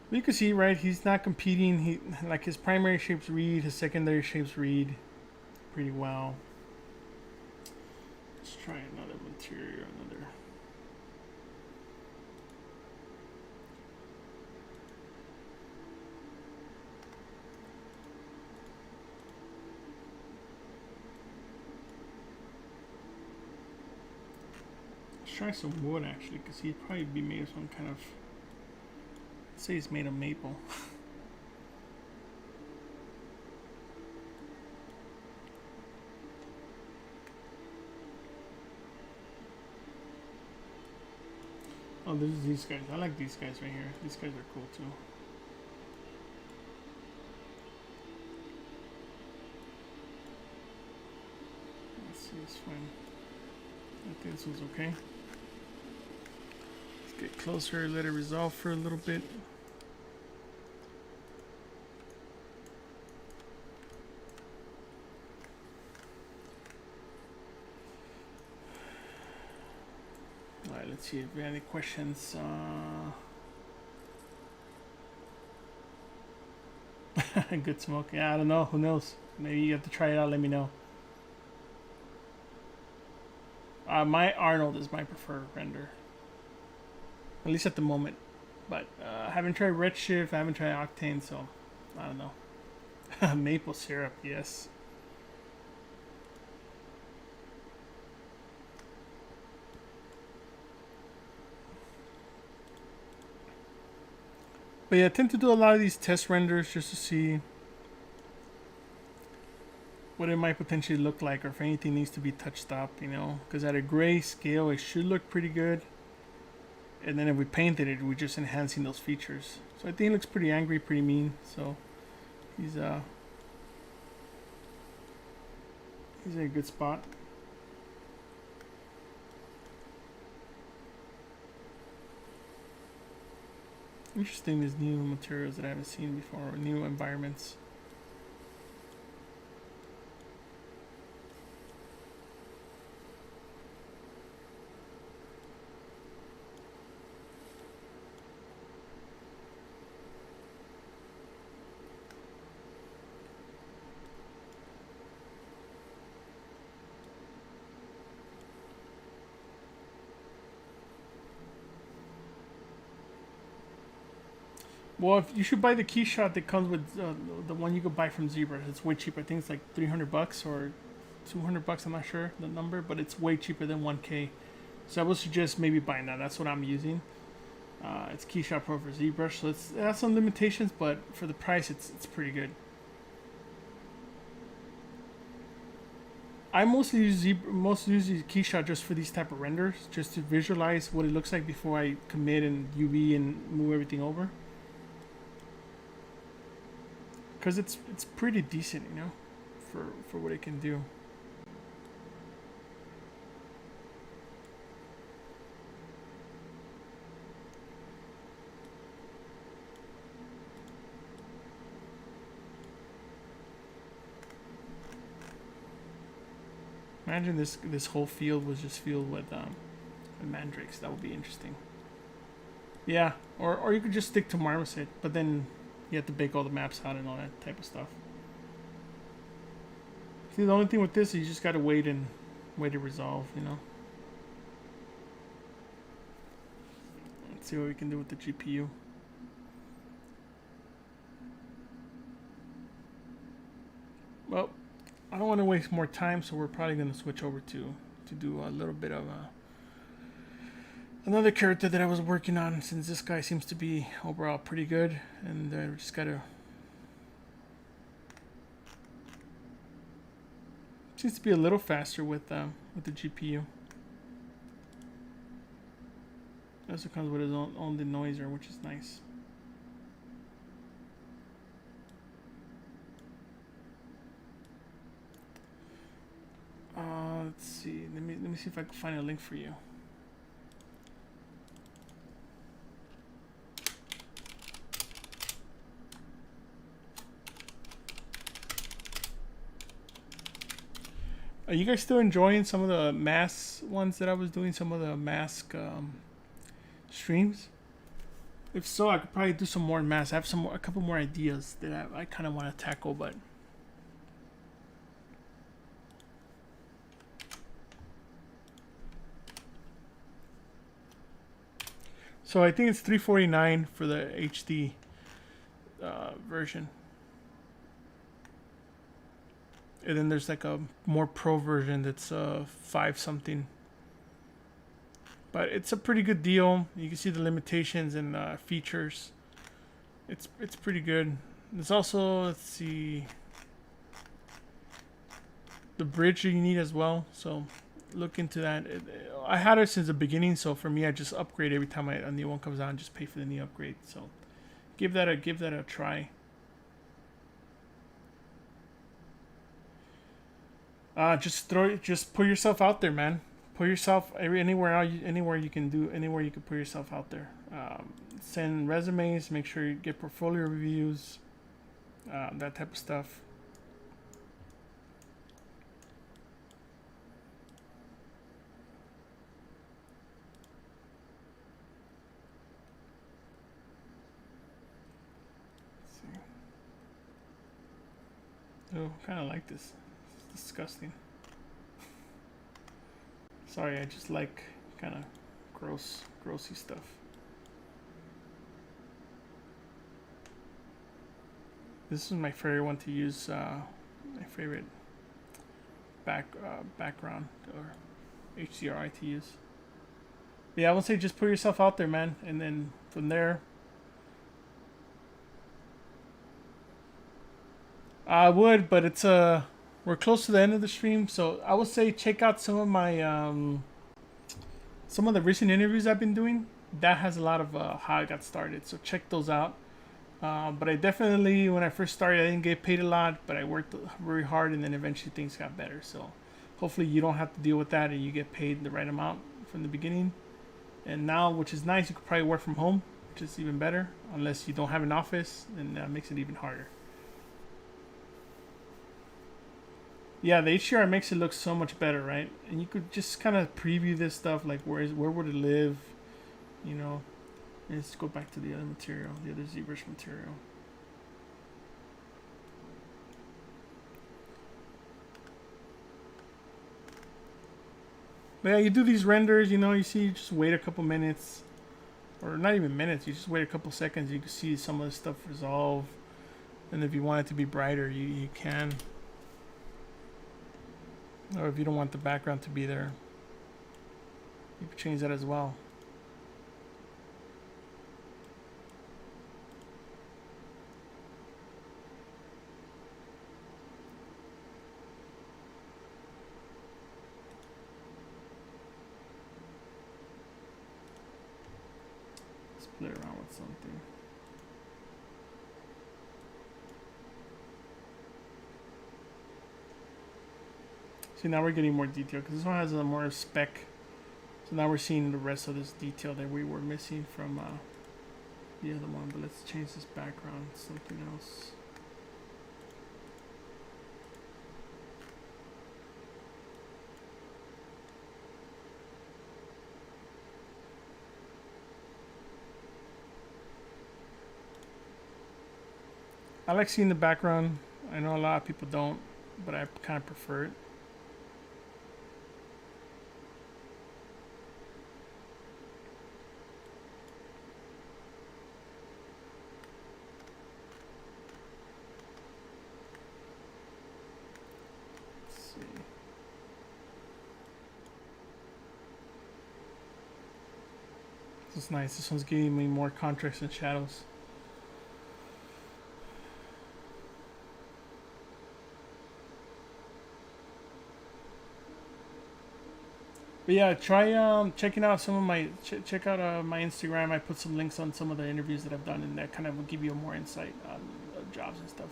But you can see, right, he's not competing. He, like, his primary shapes read, his secondary shapes read pretty well. Let's try another material, another. Let's try some wood actually, because he'd probably be made of some kind of. Let's say he's made of maple. Oh, there's these guys. I like these guys right here. These guys are cool too. Let's see this one. I think this one's okay. Let's get closer, let it resolve for a little bit. Alright, let's see if we have any questions. Good smoke. Yeah, I don't know. Who knows? Maybe you have to try it out. Let me know. My Arnold is my preferred render, at least at the moment. But I haven't tried Redshift. I haven't tried Octane, so I don't know. Maple syrup, yes. But yeah, I tend to do a lot of these test renders just to see what it might potentially look like, or if anything needs to be touched up, you know, because at a gray scale it should look pretty good, and then if we painted it, we're just enhancing those features. So I think it looks pretty angry, pretty mean. So he's in a good spot. Interesting, these new materials that I haven't seen before, new environments. Well, if you should buy the Keyshot that comes with the one you could buy from Zebra. It's way cheaper. I think it's like $300 or $200. I'm not sure the number, but it's way cheaper than 1K. So I would suggest maybe buying that. That's what I'm using. It's Keyshot Pro for ZBrush, so it has some limitations, but for the price, it's pretty good. I mostly use Keyshot just for these type of renders, just to visualize what it looks like before I commit and UV and move everything over. Because it's pretty decent, you know, for what it can do. Imagine this whole field was just filled with mandrakes. That would be interesting. Yeah, or you could just stick to Marmoset, but then you have to bake all the maps out and all that type of stuff. See, the only thing with this is you just gotta wait to resolve, you know. Let's see what we can do with the GPU. Well, I don't want to waste more time, so we're probably going to switch over to do a little bit of another character that I was working on, since this guy seems to be overall pretty good, and we just gotta. Seems to be a little faster with the GPU. Also comes with his own denoiser, which is nice. Let's see. Let me see if I can find a link for you. Are you guys still enjoying some of the mask ones that I was doing? Some of the mask streams? If so, I could probably do some more masks. I have a couple more ideas that I kind of want to tackle, but. So I think it's $349 for the HD version. And then there's like a more pro version that's 5 something. But it's a pretty good deal. You can see the limitations and features. It's pretty good. There's also, let's see, the bridge you need as well. So look into that. I had it since the beginning, so for me, I just upgrade every time a new one comes out and just pay for the new upgrade. So give that a try. Just put yourself out there, man. Put yourself anywhere you can put yourself out there. Send resumes. Make sure you get portfolio reviews. That type of stuff. Oh, kind of like this. It's disgusting. Sorry, I just like kind of grossy stuff. This is my favorite one to use. My favorite background or HDRI to use. But yeah, I would say just put yourself out there, man, and then from there. I would, but it's we're close to the end of the stream, so I would say check out some of my some of the recent interviews I've been doing. That has a lot of how I got started, so check those out. But I definitely, when I first started, I didn't get paid a lot, but I worked very hard, and then eventually things got better. So hopefully you don't have to deal with that, and you get paid the right amount from the beginning. And now, which is nice, you could probably work from home, which is even better, unless you don't have an office, and that makes it even harder. Yeah, the HDR makes it look so much better, right? And you could just kind of preview this stuff, like where would it live, you know? And let's go back to the other material, the other ZBrush material. But yeah, you do these renders, you know, you see, you just wait a couple minutes, or not even minutes, you just wait a couple seconds, you can see some of the stuff resolve. And if you want it to be brighter, you can. Or if you don't want the background to be there, you can change that as well. Let's play around with something. See, now we're getting more detail because this one has a more spec. So now we're seeing the rest of this detail that we were missing from the other one. But let's change this background to something else. I like seeing the background. I know a lot of people don't, but I kind of prefer it. This is nice. This one's giving me more contrast and shadows. But yeah, try checking out some of my check out my Instagram. I put some links on some of the interviews that I've done, and that kind of will give you more insight on jobs and stuff.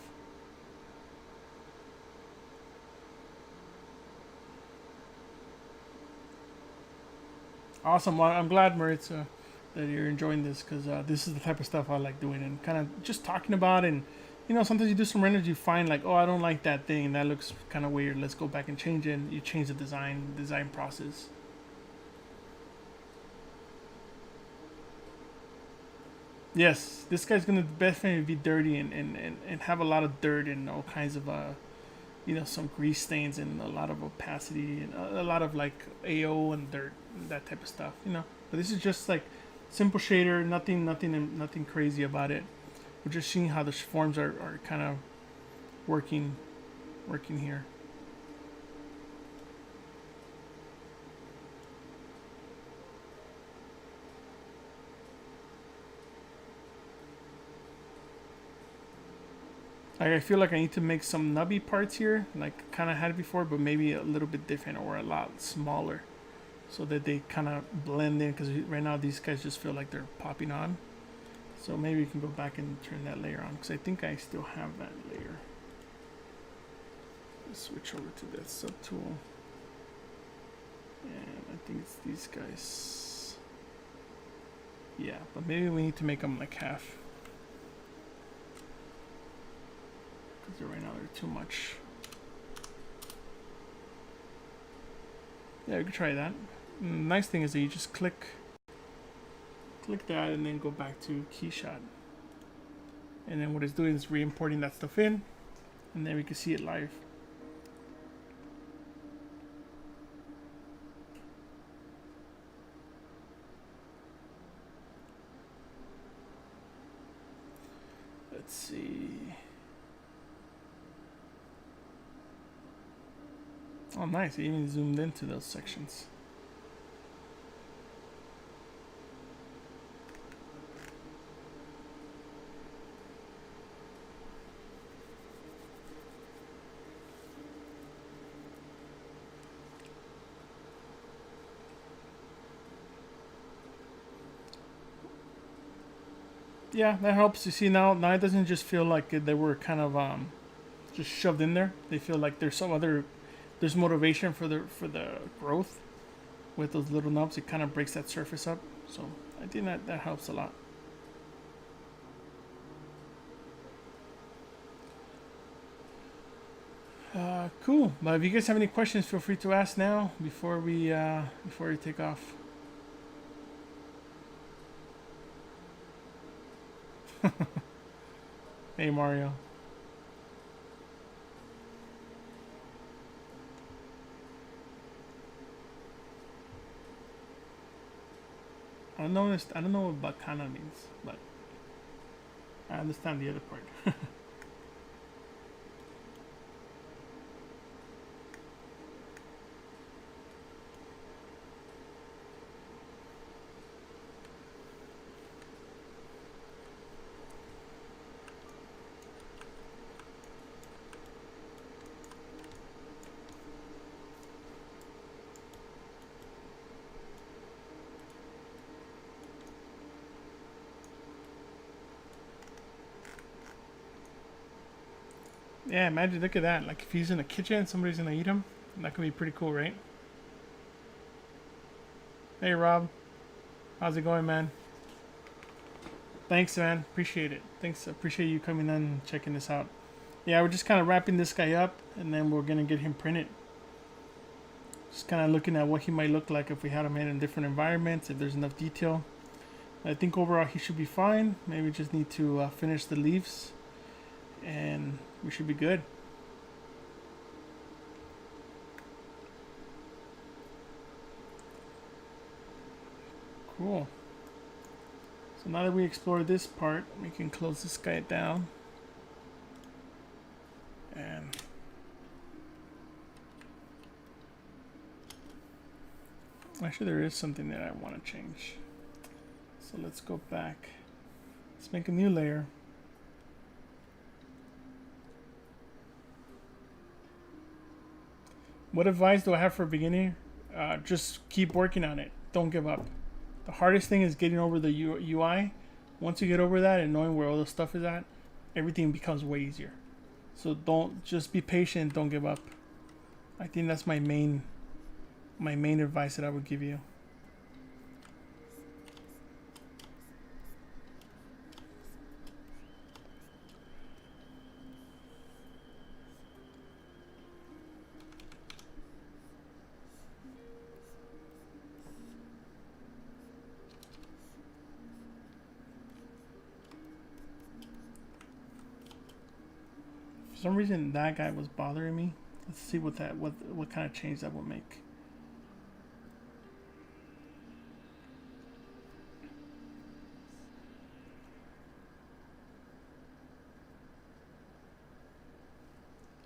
Awesome. Well, I'm glad, Maritza, that you're enjoying this because this is the type of stuff I like doing and kind of just talking about. And you know, sometimes you do some renders, you find like, oh, I don't like that thing. That looks kind of weird. Let's go back and change it. And you change the design process. Yes, this guy's gonna definitely be dirty and have a lot of dirt and all kinds of you know, some grease stains and a lot of opacity and a lot of like AO and dirt and that type of stuff, you know. But this is just like simple shader, nothing crazy about it. We're just seeing how the forms are kind of working here. Like I feel like I need to make some nubby parts here, like kind of had it before, but maybe a little bit different or a lot smaller, so that they kind of blend in. Because right now these guys just feel like they're popping on. So maybe you can go back and turn that layer on, because I think I still have that layer. Let's switch over to that subtool, and I think it's these guys. Yeah, but maybe we need to make them like half. Right now they're too much. Yeah, we could try that. And the nice thing is that you just click that and then go back to KeyShot. And then what it's doing is re-importing that stuff in, and then we can see it live. Let's see. Oh, nice. It even zoomed into those sections. Yeah, that helps. You see, now it doesn't just feel like they were kind of just shoved in there. They feel like there's motivation for the growth with those little knobs. It kind of breaks that surface up. So I think that helps a lot. Cool. But if you guys have any questions, feel free to ask now before we take off. Hey Mario. I don't know what bacana means, but I understand the other part. Yeah, imagine, look at that. Like if he's in the kitchen, somebody's gonna eat him. That could be pretty cool, right? Hey Rob, how's it going, man? Thanks, man. Appreciate it. Thanks. Appreciate you coming in and checking this out. Yeah, we're just kind of wrapping this guy up, and then we're gonna get him printed. Just kind of looking at what he might look like if we had him in different environments, if there's enough detail. I think overall he should be fine. Maybe just need to finish the leaves, and we should be good. Cool. So now that we explored this part, we can close this guy down. And actually there is something that I want to change. So let's go back. Let's make a new layer. What advice do I have for a beginner? Just keep working on it. Don't give up. The hardest thing is getting over the UI. Once you get over that and knowing where all the stuff is at, everything becomes way easier. So just be patient. Don't give up. I think that's my main advice that I would give you. For some reason, that guy was bothering me. Let's see what kind of change that will make.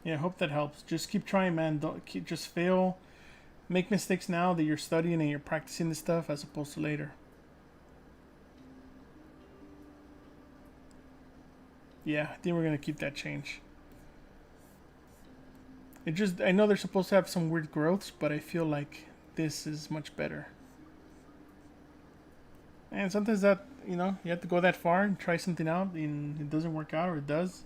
Yeah, I hope that helps. Just keep trying, man. Don't just fail. Make mistakes now that you're studying and you're practicing this stuff as opposed to later. Yeah, I think we're gonna keep that change. I know they're supposed to have some weird growths, but I feel like this is much better. And sometimes that, you have to go that far and try something out and it doesn't work out, or it does.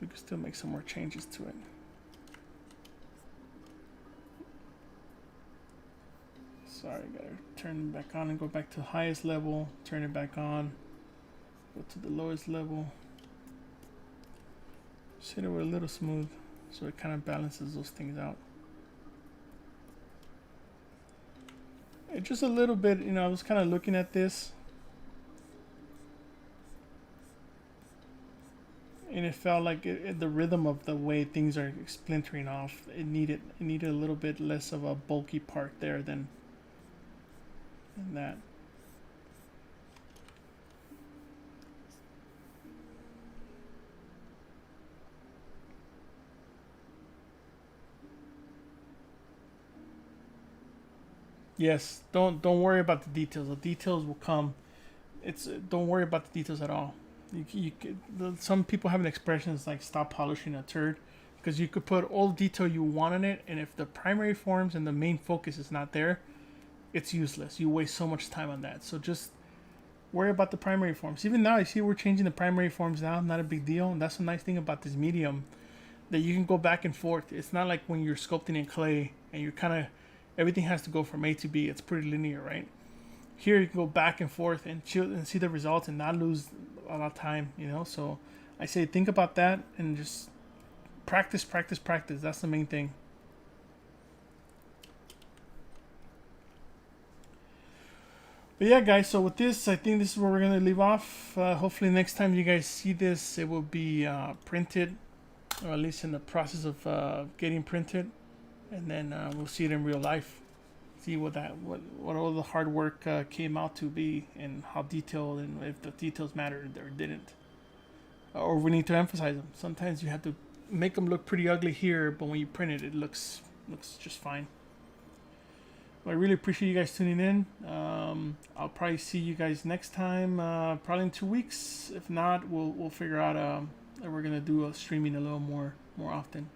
We can still make some more changes to it. Sorry, gotta turn it back on and go back to the highest level, turn it back on, go to the lowest level. Just hit it with a little smooth so it kind of balances those things out. It just a little bit, I was kind of looking at this and it felt like the rhythm of the way things are splintering off, it needed a little bit less of a bulky part there than that. Yes, don't worry about the details. The details will come. Don't worry about the details at all. Some people have an expression it's like stop polishing a turd, because you could put all the detail you want in it, and if the primary forms and the main focus is not there, it's useless. You waste so much time on that. So just worry about the primary forms. Even now, you see we're changing the primary forms now. Not a big deal. And that's the nice thing about this medium, that you can go back and forth. It's not like when you're sculpting in clay and you're kind of everything has to go from A to B. It's pretty linear, right? Here you can go back and forth and chill and see the results and not lose a lot of time, So I say think about that and just practice. That's the main thing. But yeah, guys, so with this, I think this is where we're going to leave off. Hopefully next time you guys see this, it will be printed, or at least in the process of getting printed. And then we'll see it in real life. See what all the hard work came out to be, and how detailed, and if the details mattered or didn't, or we need to emphasize them. Sometimes you have to make them look pretty ugly here, but when you print it, it looks just fine. Well, I really appreciate you guys tuning in. I'll probably see you guys next time, probably in 2 weeks. If not, we'll figure out that we're gonna do a streaming a little more often.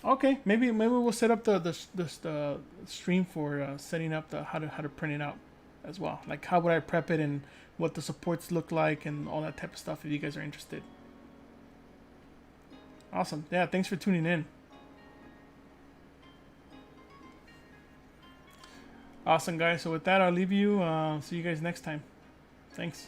Okay, maybe we'll set up the stream for setting up how to print it out as well. Like how would I prep it and what the supports look like and all that type of stuff if you guys are interested. Awesome. Yeah, thanks for tuning in. Awesome, guys. So with that, I'll leave you. See you guys next time. Thanks.